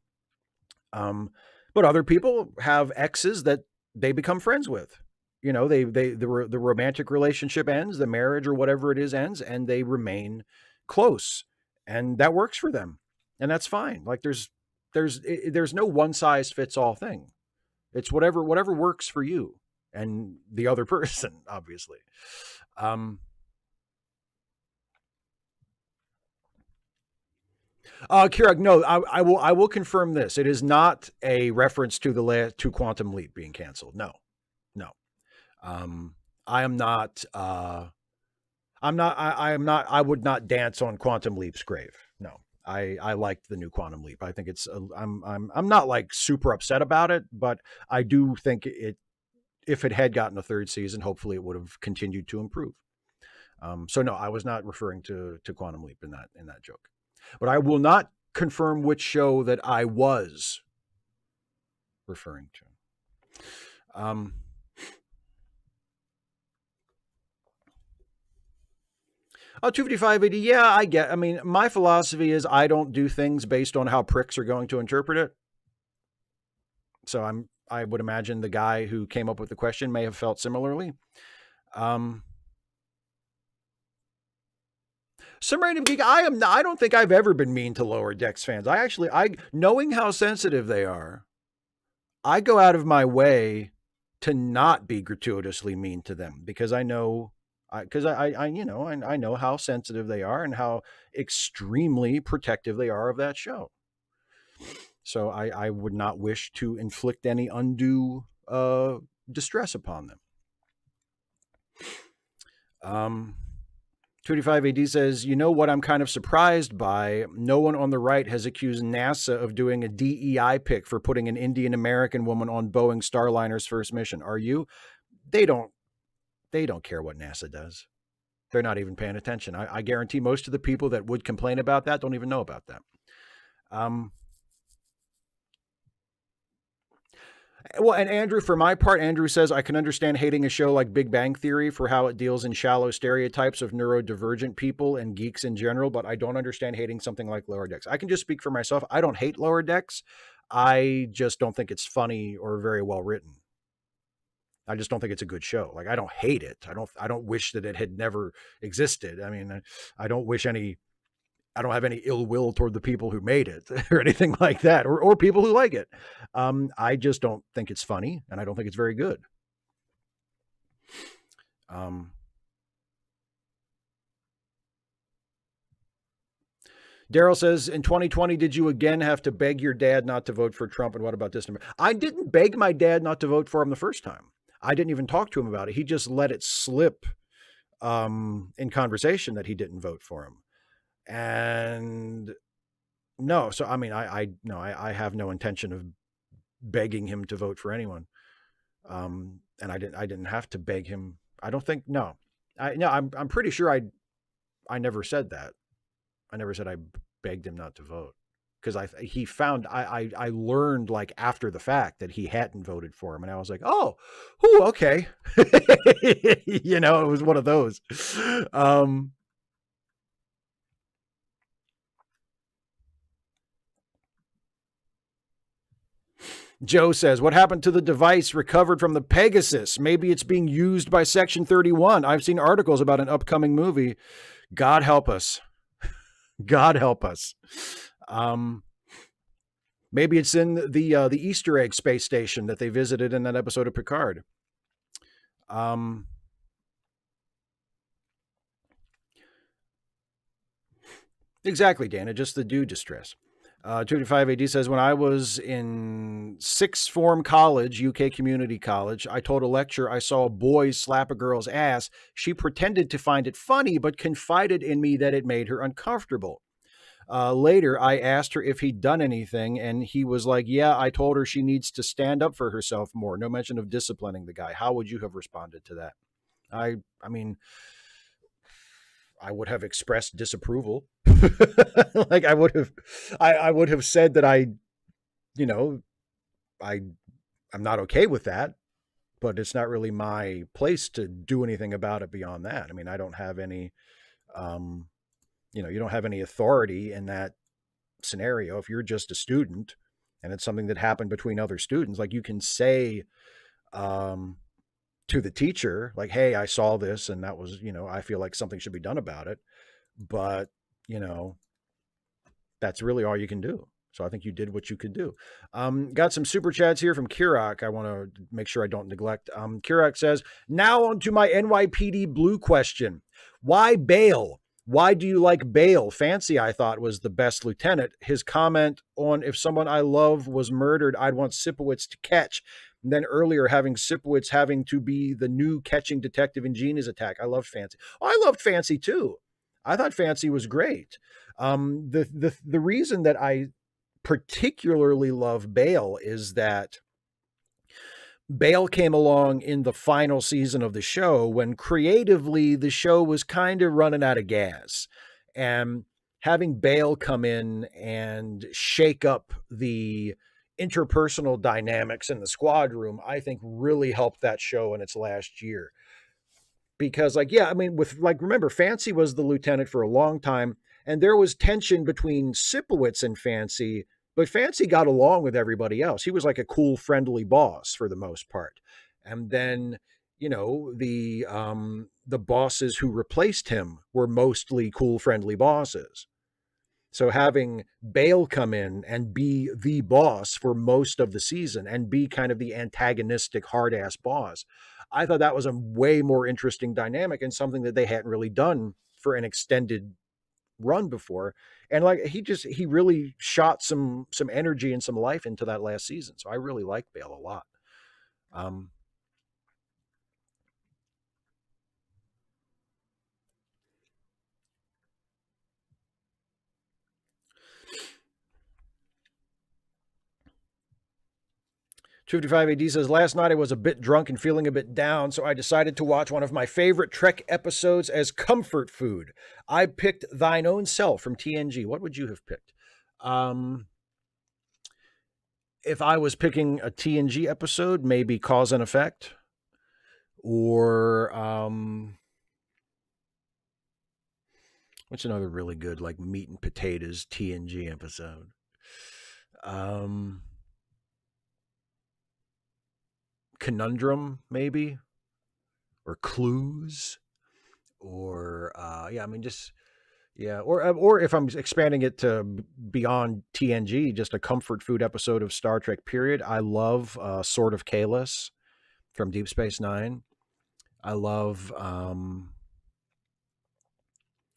But other people have exes that they become friends with. The romantic relationship ends, the marriage or whatever it is ends, and they remain close, and that works for them, and that's fine. Like, there's no one size fits all thing. It's whatever works for you and the other person, obviously. Keurig, no, I will confirm this. It is not a reference to to Quantum Leap being canceled. No. I am not. I would not dance on Quantum Leap's grave. No, I liked the new Quantum Leap. I think it's. I'm not like super upset about it, but I do think it. If it had gotten a third season, hopefully it would have continued to improve. So no, I was not referring to Quantum Leap in that joke, but I will not confirm which show that I was referring to. 25580, yeah, I mean, my philosophy is I don't do things based on how pricks are going to interpret it. So I would imagine the guy who came up with the question may have felt similarly. Submarine of Geek, I don't think I've ever been mean to Lower Decks fans. Knowing how sensitive they are, I go out of my way to not be gratuitously mean to them because I know, because I know how sensitive they are and how extremely protective they are of that show. So I would not wish to inflict any undue distress upon them. 25 AD says, you know what I'm kind of surprised by? No one on the right has accused NASA of doing a DEI pick for putting an Indian American woman on Boeing Starliner's first mission. Are you? They don't care what NASA does. They're not even paying attention. I guarantee most of the people that would complain about that don't even know about that. Well, and Andrew, for my part, Andrew says, I can understand hating a show like Big Bang Theory for how it deals in shallow stereotypes of neurodivergent people and geeks in general, but I don't understand hating something like Lower Decks. I can just speak for myself. I don't hate Lower Decks. I just don't think it's funny or very well written. I just don't think it's a good show. Like, I don't hate it. I don't wish that it had never existed. I mean, I don't have any ill will toward the people who made it or anything like that, or people who like it. I just don't think it's funny, and I don't think it's very good. Daryl says, in 2020, did you again have to beg your dad not to vote for Trump? And what about this number? I didn't beg my dad not to vote for him the first time. I didn't even talk to him about it. He just let it slip in conversation that he didn't vote for him. And no, so I mean, I have no intention of begging him to vote for anyone. And I didn't have to beg him. I don't think, no, I'm pretty sure I never said that. I never said I begged him not to vote because I learned like after the fact that he hadn't voted for him. And I was like, oh, okay. It was one of those. Joe says, what happened to the device recovered from the Pegasus? Maybe it's being used by Section 31. I've seen articles about an upcoming movie. God help us. God help us. Maybe it's in the Easter egg space station that they visited in that episode of Picard. Exactly, Dana. Just the due distress. 25 AD says, when I was in sixth form college, UK community college, I told a lecturer I saw a boy slap a girl's ass. She pretended to find it funny, but confided in me that it made her uncomfortable. Later, I asked her if he'd done anything, and he was like, yeah, I told her she needs to stand up for herself more. No mention of disciplining the guy. How would you have responded to that? I mean, I would have expressed disapproval. Like I would have said that I'm not okay with that, but it's not really my place to do anything about it beyond that. I mean, I don't have any, you don't have any authority in that scenario. If you're just a student and it's something that happened between other students, like you can say, to the teacher, like, hey, I saw this and that was, I feel like something should be done about it. But, that's really all you can do. So I think you did what you could do. Got some super chats here from Kirak. I want to make sure I don't neglect. Kirak says, now on to my NYPD Blue question. Why Bale? Why do you like Bale? Fancy, I thought, was the best lieutenant. His comment on if someone I love was murdered, I'd want Sipowicz to catch. And then earlier, having Sipowicz having to be the new catching detective in Gina's attack. I loved Fancy. Oh, I loved Fancy too. I thought Fancy was great. The reason that I particularly love Bale is that Bale came along in the final season of the show when creatively the show was kind of running out of gas. And having Bale come in and shake up the interpersonal dynamics in the squad room, I think really helped that show in its last year. Because remember, Fancy was the lieutenant for a long time, and there was tension between Sipowicz and Fancy, but Fancy got along with everybody else. He was like a cool, friendly boss for the most part. And then, the bosses who replaced him were mostly cool, friendly bosses. So having Bale come in and be the boss for most of the season and be kind of the antagonistic hard ass boss, I thought that was a way more interesting dynamic and something that they hadn't really done for an extended run before. And like he really shot some energy and some life into that last season. So I really like Bale a lot. Um, 255 AD says, last night I was a bit drunk and feeling a bit down, so I decided to watch one of my favorite Trek episodes as comfort food. I picked Thine Own Self from TNG. What would you have picked? If I was picking a TNG episode, maybe Cause and Effect. Or what's another really good, like, meat and potatoes TNG episode? Conundrum, maybe, or Clues, or or if I'm expanding it to beyond TNG, just a comfort food episode of Star Trek. Period. I love Sword of Kahless from Deep Space Nine. I love.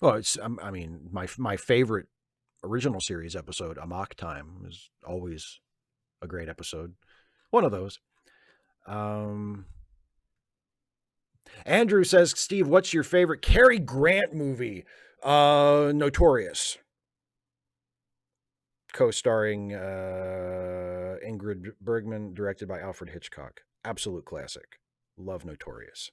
My favorite original series episode, Amok Time, is always a great episode. One of those. Andrew says, Steve, what's your favorite Cary Grant movie? Notorious. Co-starring Ingrid Bergman, directed by Alfred Hitchcock. Absolute classic. Love Notorious.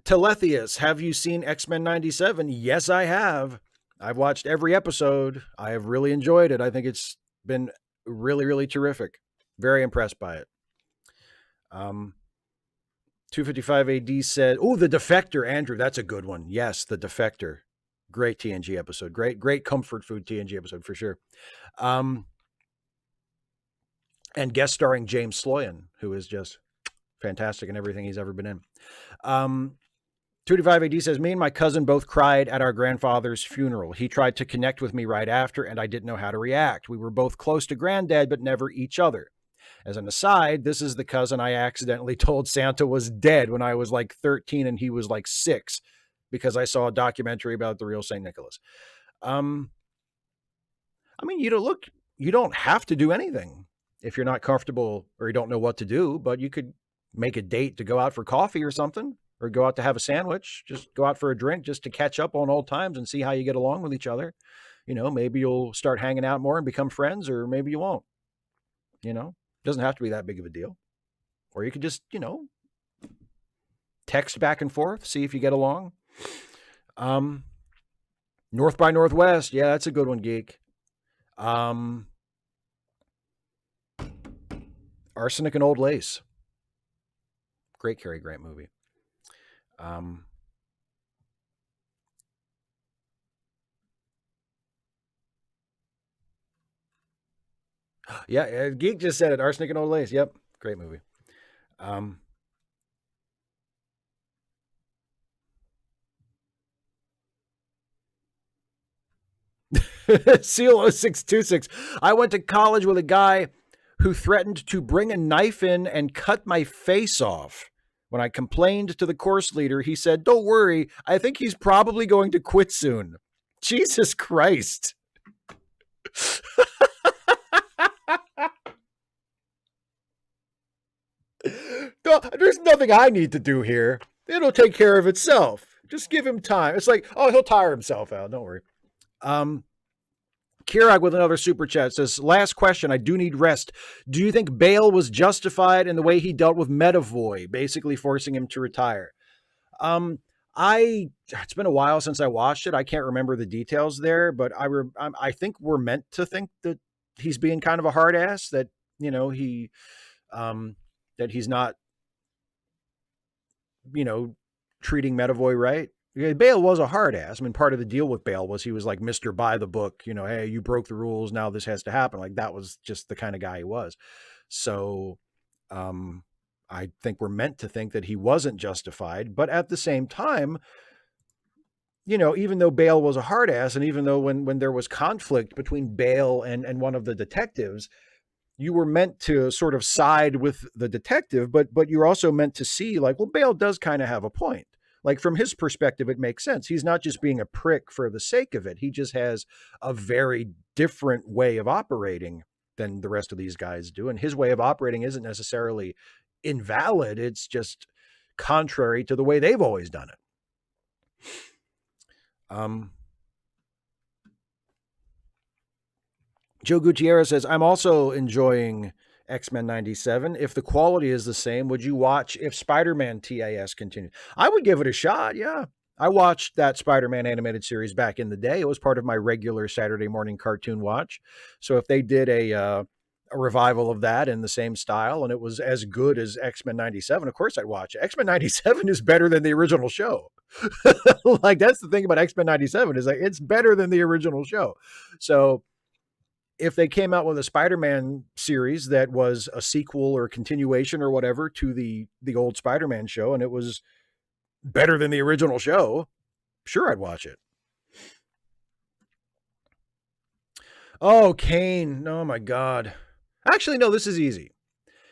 Teletheus, have you seen X-Men 97? Yes, I have. I've watched every episode. I have really enjoyed it. I think it's been really, really terrific. Very impressed by it. 255 AD said, oh, The Defector, Andrew. That's a good one. Yes, The Defector. Great TNG episode. Great comfort food TNG episode for sure. And guest starring James Sloyan, who is just fantastic in everything he's ever been in. 255 AD says, me and my cousin both cried at our grandfather's funeral. He tried to connect with me right after, and I didn't know how to react. We were both close to granddad, but never each other. As an aside, this is the cousin I accidentally told Santa was dead when I was like 13 and he was like 6 because I saw a documentary about the real St. Nicholas. You don't have to do anything if you're not comfortable or you don't know what to do, but you could make a date to go out for coffee or something, or go out to have a sandwich, just go out for a drink just to catch up on old times and see how you get along with each other. Maybe you'll start hanging out more and become friends, or maybe you won't. It doesn't have to be that big of a deal. Or you could just, text back and forth, see if you get along. North by Northwest. Yeah, that's a good one, Geek. Arsenic and Old Lace. Great Cary Grant movie. Yeah, Geek just said it. Arsenic and Old Lace. Yep, great movie. Seal 0626. I went to college with a guy who threatened to bring a knife in and cut my face off. When I complained to the course leader, he said, don't worry, I think he's probably going to quit soon. Jesus Christ. There's nothing I need to do here. It'll take care of itself. Just give him time. It's like, oh, he'll tire himself out. Don't worry. Kirag with another super chat says, last question, I do need rest. Do you think Bale was justified in the way he dealt with Medavoy, basically forcing him to retire? It's been a while since I watched it. I can't remember the details there, but I think we're meant to think that he's being kind of a hard ass, that, that he's not, treating Medavoy right. Bale was a hard ass. I mean, part of the deal with Bale was he was like Mr. By the book, you know, hey, you broke the rules. Now this has to happen. Like that was just the kind of guy he was. So, I think we're meant to think that he wasn't justified, but at the same time, you know, even though Bale was a hard ass, and even though when there was conflict between Bale and one of the detectives, you were meant to sort of side with the detective, but you're also meant to see like, well, Bale does kind of have a point. Like from his perspective, it makes sense. He's not just being a prick for the sake of it. He just has a very different way of operating than the rest of these guys do. And his way of operating isn't necessarily invalid. It's just contrary to the way they've always done it. Joe Gutierrez says, I'm also enjoying X-Men 97. If the quality is the same, would you watch if Spider-Man TAS continued? I would give it a shot. Yeah. I watched that Spider-Man animated series back in the day. It was part of my regular Saturday morning cartoon watch. So if they did a revival of that in the same style and it was as good as X-Men 97, of course I'd watch it. X-Men 97 is better than the original show. Like that's the thing about X-Men 97 is like it's better than the original show. So if they came out with a Spider-Man series that was a sequel or a continuation or whatever to the old Spider-Man show and it was better than the original show, sure, I'd watch it. Oh, Kane. Oh my God. Actually, no, this is easy.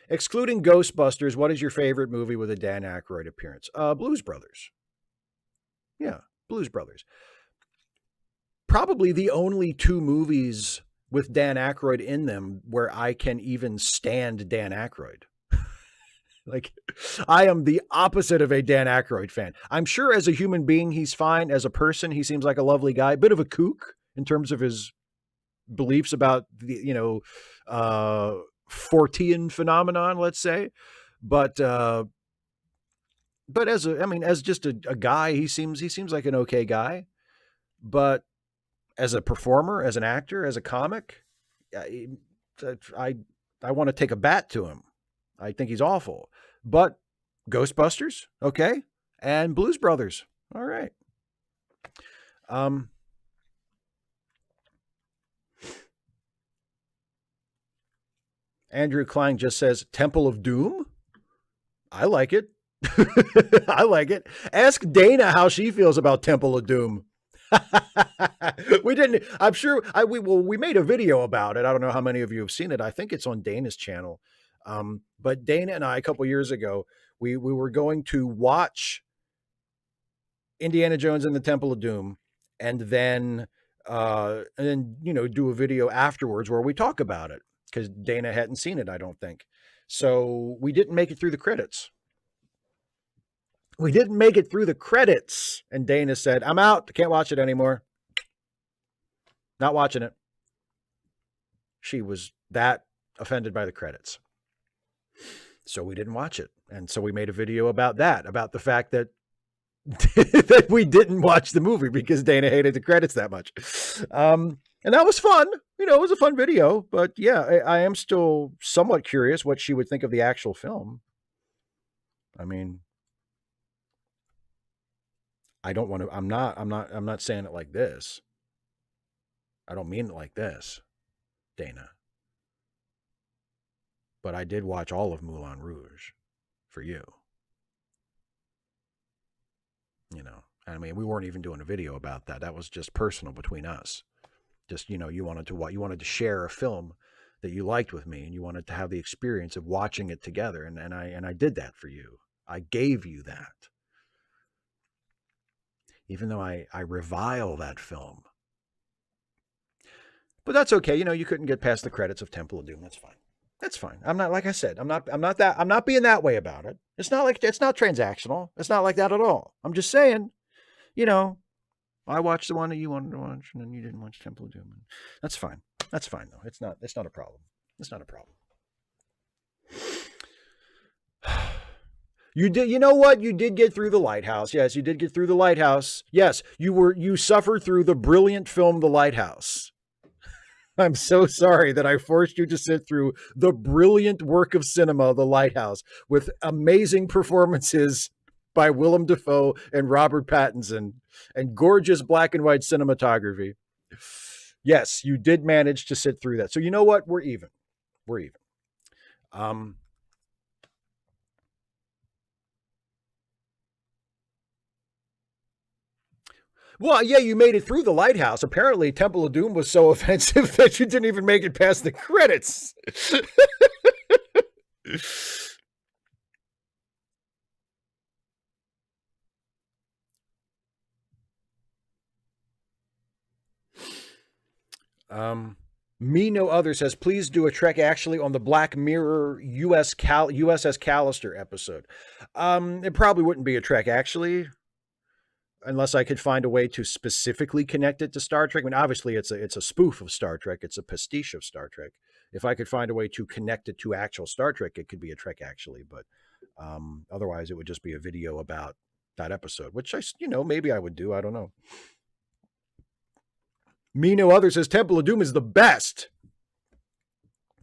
Excluding Ghostbusters, what is your favorite movie with a Dan Aykroyd appearance? Blues Brothers. Yeah, Blues Brothers. Probably the only two movies with Dan Aykroyd in them where I can even stand Dan Aykroyd. Like, I am the opposite of a Dan Aykroyd fan. I'm sure as a human being, he's fine. As a person, he seems like a lovely guy. Bit of a kook in terms of his beliefs about the, you know, Fortean phenomenon, let's say. But as a, I mean, as just a guy, he seems like an okay guy. But as a performer, as an actor, as a comic, I want to take a bat to him. I think he's awful. But Ghostbusters, okay, and Blues Brothers, all right. Andrew Klein just says Temple of Doom. I like it. I like it. Ask Dana how she feels about Temple of Doom. We didn't. I'm sure. We made a video about it. I don't know how many of you have seen it. I think it's on Dana's channel. But Dana and I, a couple years ago, we were going to watch Indiana Jones and the Temple of Doom, and then you know, do a video afterwards where we talk about it because Dana hadn't seen it, I don't think. So we didn't make it through the credits. We didn't make it through the credits. And Dana said, I'm out. Can't watch it anymore. Not watching it. She was that offended by the credits. So we didn't watch it. And so we made a video about that, about the fact that that we didn't watch the movie because Dana hated the credits that much. And that was fun. You know, it was a fun video. But yeah, I am still somewhat curious what she would think of the actual film. I mean, I don't want to, I'm not saying it like this. I don't mean it like this, Dana. But I did watch all of Moulin Rouge for you. You know, I mean, we weren't even doing a video about that. That was just personal between us. Just, you know, you wanted to share a film that you liked with me, and you wanted to have the experience of watching it together. And I did that for you. I gave you that. Even though I revile that film. But that's okay. You know, you couldn't get past the credits of Temple of Doom. That's fine. That's fine. I'm not, like I said, I'm not being that way about it. It's not transactional. It's not like that at all. I'm just saying, you know, I watched the one that you wanted to watch and then you didn't watch Temple of Doom. That's fine. That's fine though. It's not a problem. It's not a problem. You did, you know what? You did get through The Lighthouse. Yes, you did get through The Lighthouse. Yes, you suffered through the brilliant film The Lighthouse. I'm so sorry that I forced you to sit through the brilliant work of cinema, The Lighthouse, with amazing performances by Willem Dafoe and Robert Pattinson, and gorgeous black and white cinematography. Yes, you did manage to sit through that. So you know what? We're even. We're even. Well, yeah, you made it through the lighthouse. Apparently, Temple of Doom was so offensive that you didn't even make it past the credits. Me No Other says, please do a Trek actually on the Black Mirror USS Callister episode. It probably wouldn't be a Trek actually, unless I could find a way to specifically connect it to Star Trek. I mean, obviously it's a spoof of Star Trek. It's a pastiche of Star Trek. If I could find a way to connect it to actual Star Trek, it could be a Trek actually, but otherwise it would just be a video about that episode, which maybe I would do. I don't know. Me No Other says Temple of Doom is the best.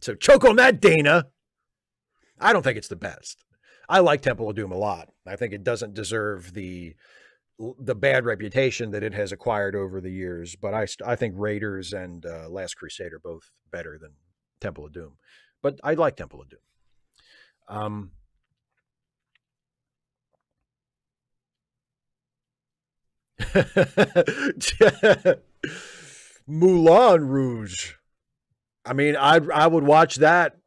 So choke on that, Dana. I don't think it's the best. I like Temple of Doom a lot. I think it doesn't deserve the bad reputation that it has acquired over the years. But I think Raiders and Last Crusade are both better than Temple of Doom. But I like Temple of Doom. Moulin Rouge. I mean, I would watch that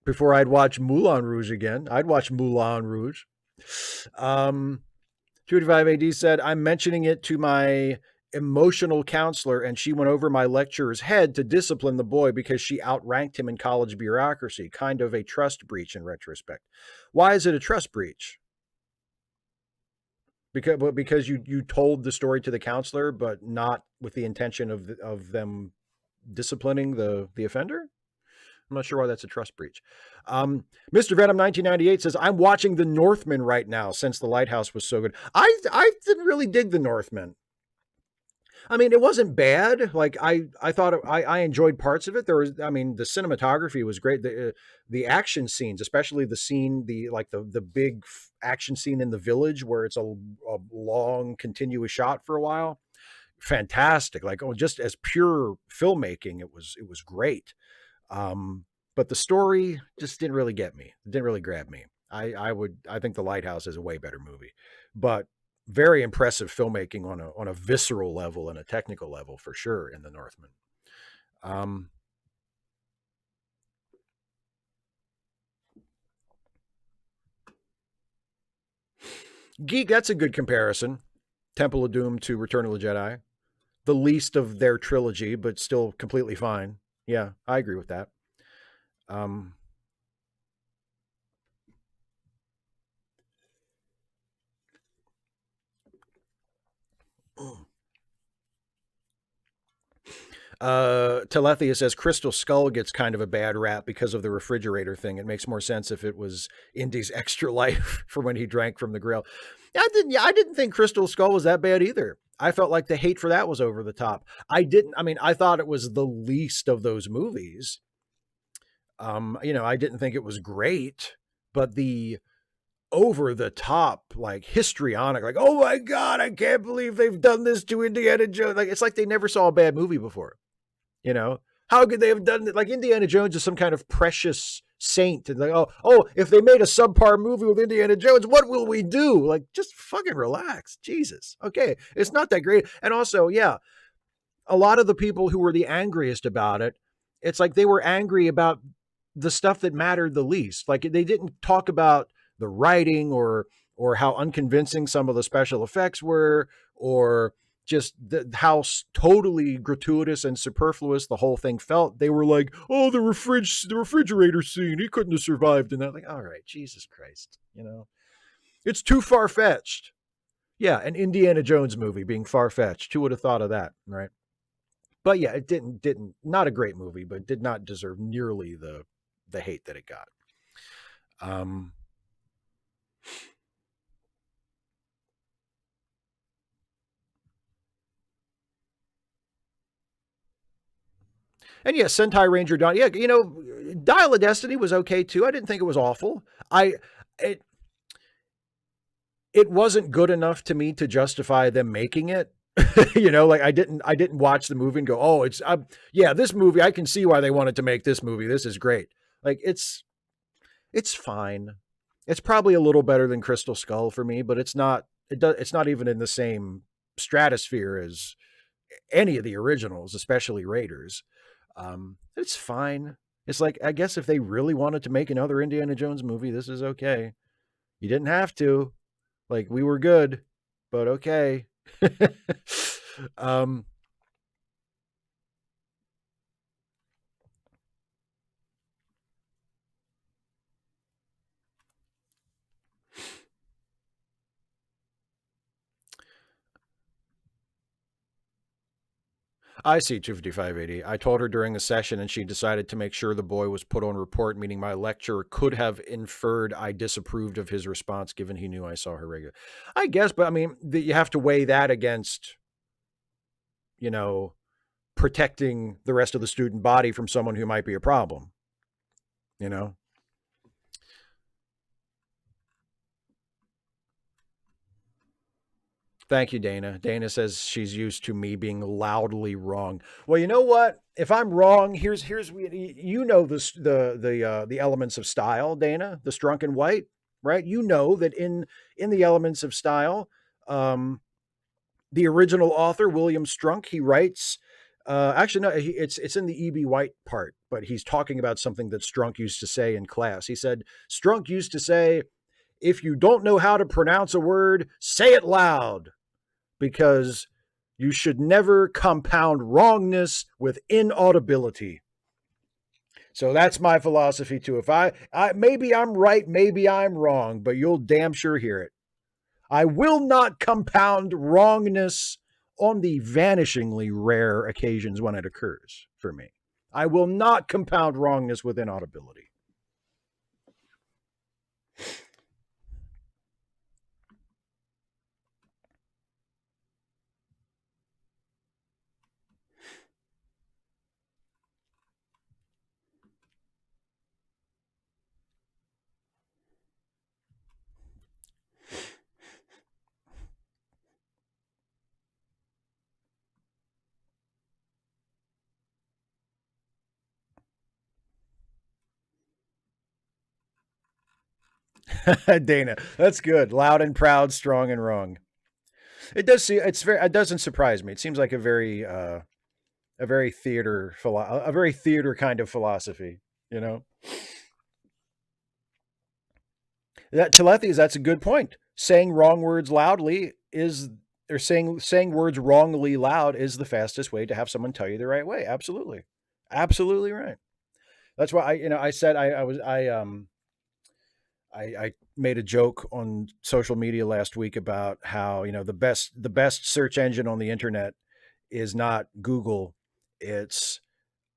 before I'd watch Moulin Rouge again. I'd watch Moulin Rouge. 25 AD said, I'm mentioning it to my emotional counselor, and she went over my lecturer's head to discipline the boy because she outranked him in college bureaucracy. Kind of a trust breach in retrospect. Why is it a trust breach? Because you told the story to the counselor, but not with the intention of them disciplining the offender? I'm not sure why that's a trust breach. Mr. Venom 1998 says, I'm watching The Northman right now since The Lighthouse was so good. I didn't really dig The Northman. I mean, it wasn't bad. Like I thought I enjoyed parts of it. The cinematography was great. The action scenes, especially the big action scene in the village where it's a long continuous shot for a while. Fantastic. Like, just as pure filmmaking, it was great. But the story just didn't really get me. It didn't really grab me. I think The Lighthouse is a way better movie, but very impressive filmmaking on a visceral level and a technical level for sure in The Northman. Geek, that's a good comparison. Temple of Doom to Return of the Jedi. The least of their trilogy, but still completely fine. Yeah, I agree with that. Telethia says Crystal Skull gets kind of a bad rap because of the refrigerator thing. It makes more sense if it was Indy's extra life for when he drank from the grill. I didn't think Crystal Skull was that bad either. I felt like the hate for that was over the top. I thought it was the least of those movies. I didn't think it was great, but the over the top, like histrionic, like, oh my God, I can't believe they've done this to Indiana Jones. Like, it's like they never saw a bad movie before. How could they have done it? Like, Indiana Jones is some kind of precious saint. And like, if they made a subpar movie with Indiana Jones, what will we do? Like, just fucking relax. Jesus. Okay. It's not that great. And also, yeah, a lot of the people who were the angriest about it, it's like they were angry about the stuff that mattered the least. Like, they didn't talk about the writing or how unconvincing some of the special effects were, or just how totally gratuitous and superfluous the whole thing felt. They were like, oh, the refrigerator scene, he couldn't have survived in that. Like, all right, Jesus Christ, it's too far-fetched. Yeah, an Indiana Jones movie being far-fetched. Who would have thought of that, right? But yeah, it didn't not a great movie, but did not deserve nearly the hate that it got. And yeah, Sentai Ranger Dawn. Yeah, Dial of Destiny was okay too. I didn't think it was awful. It it wasn't good enough to me to justify them making it. Like I didn't watch the movie and go, oh, yeah, this movie, I can see why they wanted to make this movie. This is great. Like it's fine. It's probably a little better than Crystal Skull for me, but it's not even in the same stratosphere as any of the originals, especially Raiders. It's fine. It's like, I guess if they really wanted to make another Indiana Jones movie, this is okay. You didn't have to. Like, we were good, but okay. um, I see 25580. I told her during the session, and she decided to make sure the boy was put on report, meaning my lecturer could have inferred I disapproved of his response, given he knew I saw her regularly. I guess, but I mean, you have to weigh that against, you know, protecting the rest of the student body from someone who might be a problem, you know? Thank you, Dana. Dana says she's used to me being loudly wrong. Well, you know what? If I'm wrong, here's the elements of style, Dana, the Strunk and White, right? You know that in the elements of style, the original author William Strunk, he writes. Actually, no, it's in the E.B. White part, but he's talking about something that Strunk used to say in class. He said Strunk used to say, "If you don't know how to pronounce a word, say it loud." Because you should never compound wrongness with inaudibility. So that's my philosophy too. If I maybe I'm right, maybe I'm wrong, but you'll damn sure hear it. I will not compound wrongness on the vanishingly rare occasions when it occurs for me. I will not compound wrongness with inaudibility. Dana, that's good. Loud and proud, strong and wrong. It does see. It doesn't surprise me. It seems like a very a very theater kind of philosophy. You know, that telethies. That's a good point. Saying wrong words loudly is, or saying words wrongly loud is the fastest way to have someone tell you the right way. Absolutely, absolutely right. That's why I said I made a joke on social media last week about how, the best search engine on the internet is not Google. It's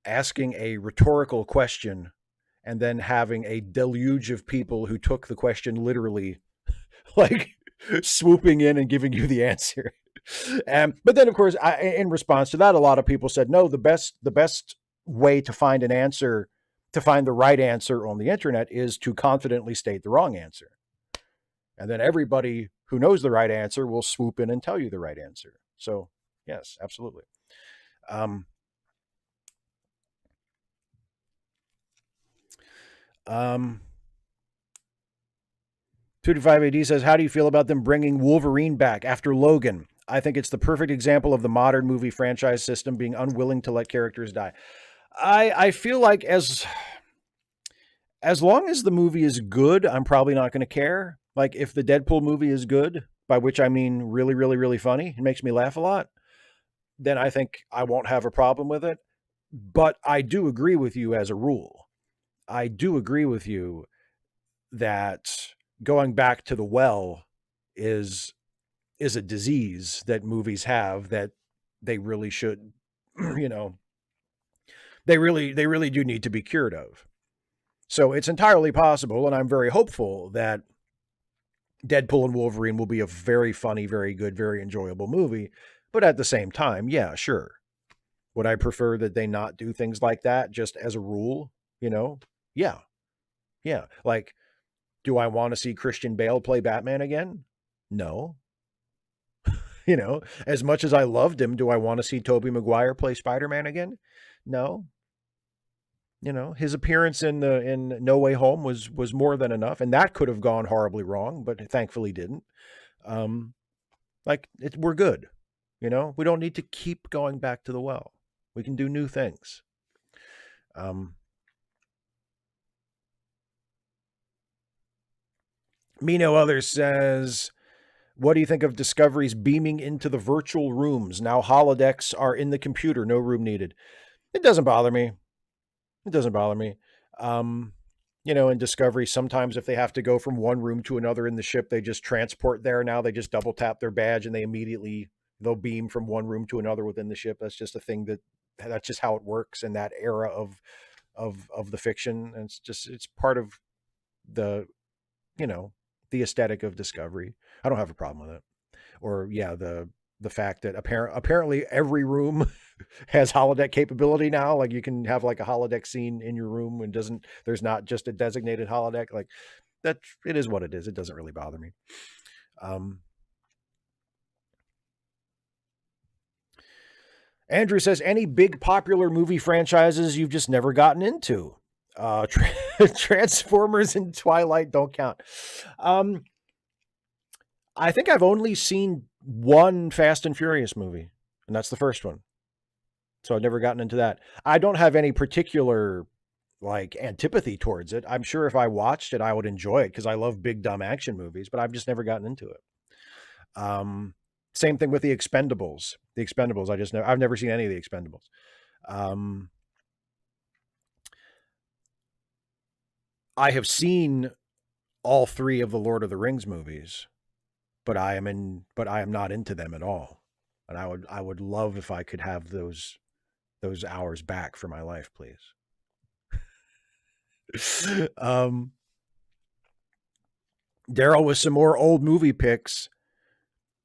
asking a rhetorical question and then having a deluge of people who took the question literally, like swooping in and giving you the answer. But then, of course, in response to that, a lot of people said, no, the best way to find an answer, to find the right answer on the internet, is to confidently state the wrong answer. And then everybody who knows the right answer will swoop in and tell you the right answer. So, yes, absolutely. Um, um, 225AD says, how do you feel about them bringing Wolverine back after Logan? I think it's the perfect example of the modern movie franchise system being unwilling to let characters die. I feel like as long as the movie is good, I'm probably not going to care. Like if the Deadpool movie is good, by which I mean really, really, really funny, it makes me laugh a lot, then I think I won't have a problem with it. But I do agree with you as a rule. I do agree with you that going back to the well is a disease that movies have that they really should, you know, they really do need to be cured of. So it's entirely possible, and I'm very hopeful that Deadpool and Wolverine will be a very funny, very good, very enjoyable movie. But at the same time, yeah, sure. Would I prefer that they not do things like that just as a rule? Yeah. Yeah. Like, do I want to see Christian Bale play Batman again? No. You know, as much as I loved him, do I want to see Tobey Maguire play Spider-Man again? No. You know, his appearance in No Way Home was more than enough, and that could have gone horribly wrong, but it thankfully didn't. Um, we're good. You know, we don't need to keep going back to the well. We can do new things. Me No Other says, what do you think of Discovery's beaming into the virtual rooms? Now holodecks are in the computer, no room needed. It doesn't bother me. It doesn't bother me. You know, in Discovery, sometimes if they have to go from one room to another in the ship, they just transport there. Now they just double tap their badge and they'll beam from one room to another within the ship. That's just a thing that's just how it works in that era of the fiction. And it's part of the, you know, the aesthetic of Discovery. I don't have a problem with it. Or yeah, the fact that apparently every room has holodeck capability now. Like you can have like a holodeck scene in your room and there's not just a designated holodeck. Like that, it is what it is. It doesn't really bother me. Andrew says, any big popular movie franchises you've just never gotten into? Transformers and Twilight don't count. I think I've only seen one Fast and Furious movie, and that's the first one. So I've never gotten into that. I don't have any particular like antipathy towards it. I'm sure if I watched it, I would enjoy it because I love big dumb action movies, but I've just never gotten into it. Same thing with the Expendables. The Expendables, I've never seen any of the Expendables. I have seen all three of the Lord of the Rings movies, but I am not into them at all. And I would love if I could have those hours back for my life, please. Daryl with some more old movie picks.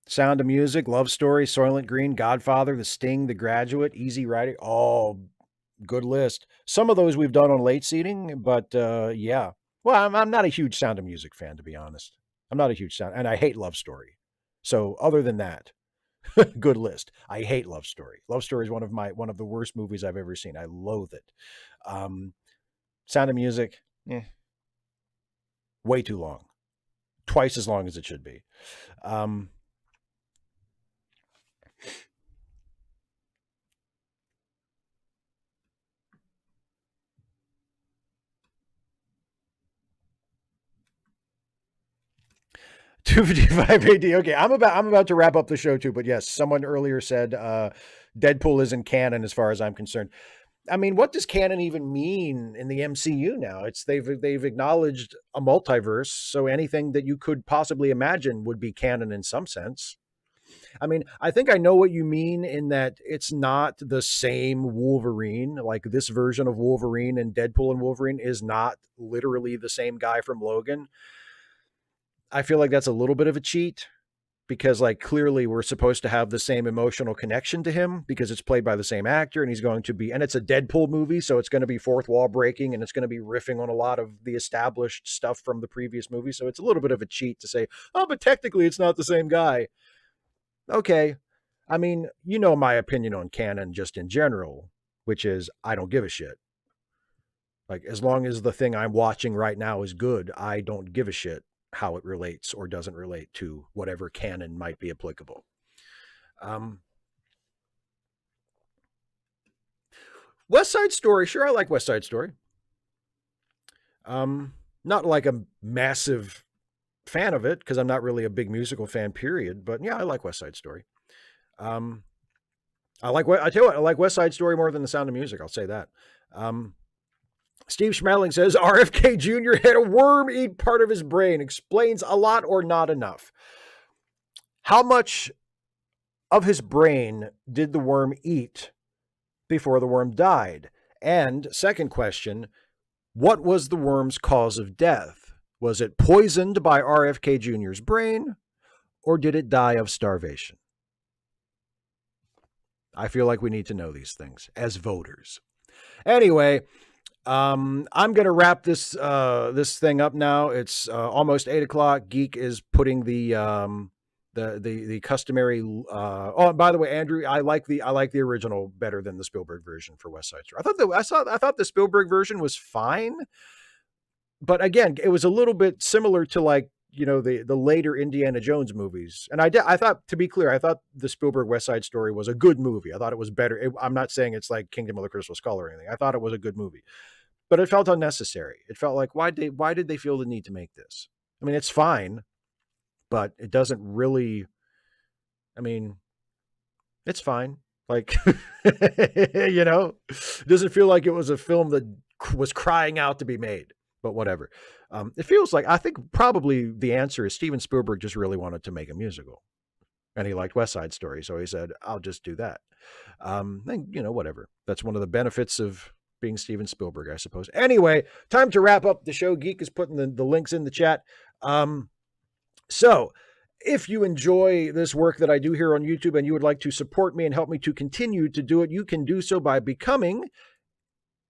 Sound of Music, Love Story, Soylent Green, Godfather, The Sting, The Graduate, Easy Rider. Oh, good list. Some of those we've done on late seating, but yeah. Well, I'm not a huge Sound of Music fan, to be honest. I'm not a huge sound, and I hate Love Story. So other than that, good list. I hate Love Story. Love Story is one of the worst movies I've ever seen. I loathe it. Sound of Music, way too long. Twice as long as it should be. 255 AD. Okay, I'm about to wrap up the show too, but yes, someone earlier said Deadpool isn't canon as far as I'm concerned. I mean, what does canon even mean in the MCU now? They've acknowledged a multiverse, so anything that you could possibly imagine would be canon in some sense. I mean, I think I know what you mean in that it's not the same Wolverine. Like this version of Wolverine and Deadpool and Wolverine is not literally the same guy from Logan. I feel like that's a little bit of a cheat because like clearly we're supposed to have the same emotional connection to him because it's played by the same actor and it's a Deadpool movie. So it's going to be fourth wall breaking and it's going to be riffing on a lot of the established stuff from the previous movie. So it's a little bit of a cheat to say, oh, but technically it's not the same guy. Okay. I mean, you know, my opinion on canon just in general, which is I don't give a shit. Like as long as the thing I'm watching right now is good, I don't give a shit how it relates or doesn't relate to whatever canon might be applicable. West Side Story. Sure. I like West Side Story. Not like a massive fan of it because I'm not really a big musical fan, period. But yeah, I like West Side Story. I tell you what, I like West Side Story more than The Sound of Music. I'll say that. Steve Schmeling says RFK Jr. had a worm eat part of his brain. Explains a lot or not enough. How much of his brain did the worm eat before the worm died? And second question, what was the worm's cause of death? Was it poisoned by RFK Jr.'s brain or did it die of starvation? I feel like we need to know these things as voters. Anyway, I'm gonna wrap this thing up now. It's almost 8 o'clock. Geek is putting the customary. Oh, and by the way, Andrew, I like the original better than the Spielberg version for West Side Story. I thought the Spielberg version was fine, but again, it was a little bit similar to, like, the later Indiana Jones movies. And I thought, to be clear, I thought the Spielberg West Side Story was a good movie. I thought it was better. I'm not saying it's like Kingdom of the Crystal Skull or anything. I thought it was a good movie, but it felt unnecessary. It felt like, why did they feel the need to make this? I mean, it's fine, but it doesn't really. I mean, it's fine. Like, it doesn't feel like it was a film that was crying out to be made. But whatever. It feels like, I think probably the answer is Steven Spielberg just really wanted to make a musical, and he liked West Side Story, so he said, "I'll just do that." And whatever. That's one of the benefits of being Steven Spielberg, I suppose. Anyway, time to wrap up the show. Geek is putting the links in the chat. So, if you enjoy this work that I do here on YouTube and you would like to support me and help me to continue to do it, you can do so by becoming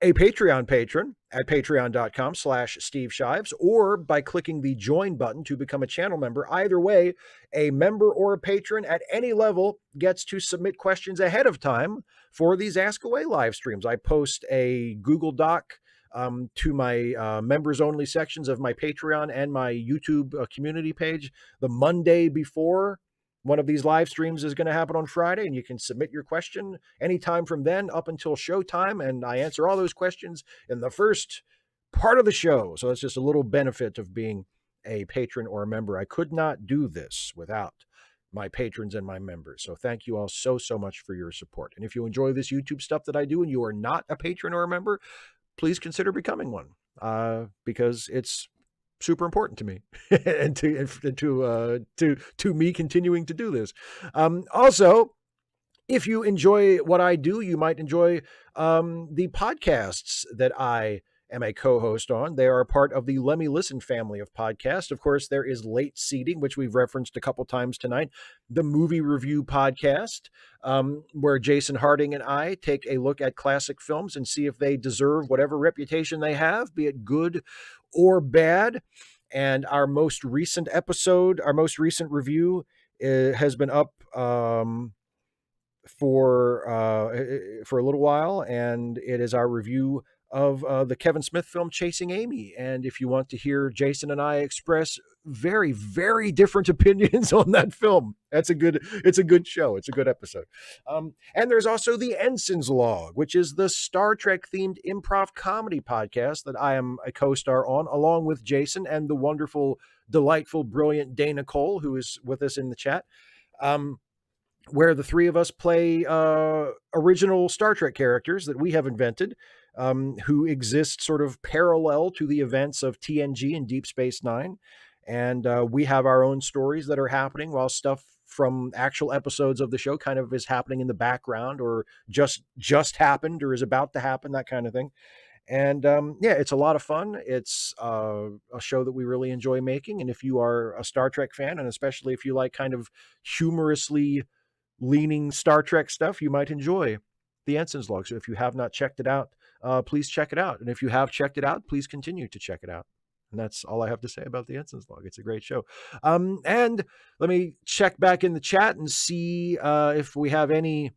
a Patreon patron at patreon.com/Steve Shives, or by clicking the join button to become a channel member. Either way, a member or a patron at any level gets to submit questions ahead of time for these Ask Away live streams. I post a Google Doc to my members only sections of my Patreon and my YouTube community page the Monday before one of these live streams is going to happen on Friday, and you can submit your question anytime from then up until showtime, and I answer all those questions in the first part of the show. So that's just a little benefit of being a patron or a member. I could not do this without my patrons and my members. So thank you all so, so much for your support. And if you enjoy this YouTube stuff that I do and you are not a patron or a member, please consider becoming one, because it's super important to me and to me continuing to do this. Also, if you enjoy what I do, you might enjoy the podcasts that I am a co-host on. They are a part of the Let Me Listen family of podcasts. Of course, there is Late Seating, which we've referenced a couple times tonight, the movie review podcast, where Jason Harding and I take a look at classic films and see if they deserve whatever reputation they have, be it good or bad. And our most recent review has been up for a little while, and it is our review of the Kevin Smith film Chasing Amy. And if you want to hear Jason and I express very, very different opinions on that film, it's a good show. It's a good episode. And there's also the Ensign's Log, which is the Star Trek themed improv comedy podcast that I am a co-star on, along with Jason and the wonderful, delightful, brilliant Dana Cole, who is with us in the chat. Where the three of us play original Star Trek characters that we have invented, who exist sort of parallel to the events of TNG and Deep Space Nine. And we have our own stories that are happening while stuff from actual episodes of the show kind of is happening in the background, or just happened or is about to happen, that kind of thing. And yeah, it's a lot of fun. It's a show that we really enjoy making. And if you are a Star Trek fan, and especially if you like kind of humorously leaning Star Trek stuff, you might enjoy the Ensign's Log. So if you have not checked it out, please check it out. And if you have checked it out, please continue to check it out. And that's all I have to say about the Ensign's Log. It's a great show. And let me check back in the chat and see if we have any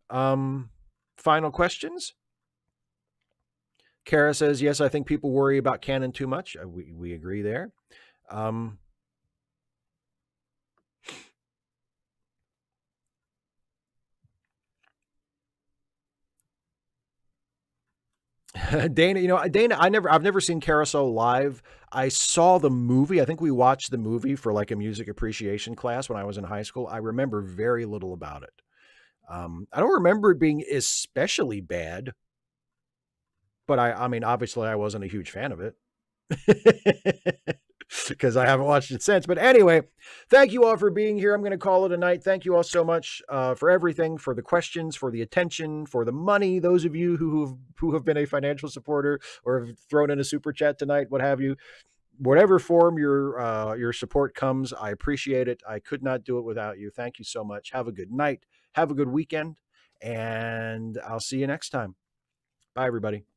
final questions. Kara says, yes, I think people worry about canon too much. We agree there. Dana, I've never seen Carousel live. I saw the movie. I think we watched the movie for like a music appreciation class when I was in high school. I remember very little about it. I don't remember it being especially bad, but I mean, obviously I wasn't a huge fan of it because I haven't watched it since. But anyway, thank you all for being here. I'm going to call it a night. Thank you all so much for everything, for the questions, for the attention, for the money. Those of you who have been a financial supporter or have thrown in a super chat tonight, what have you, whatever form your support comes, I appreciate it. I could not do it without you. Thank you so much. Have a good night. Have a good weekend, and I'll see you next time. Bye, everybody.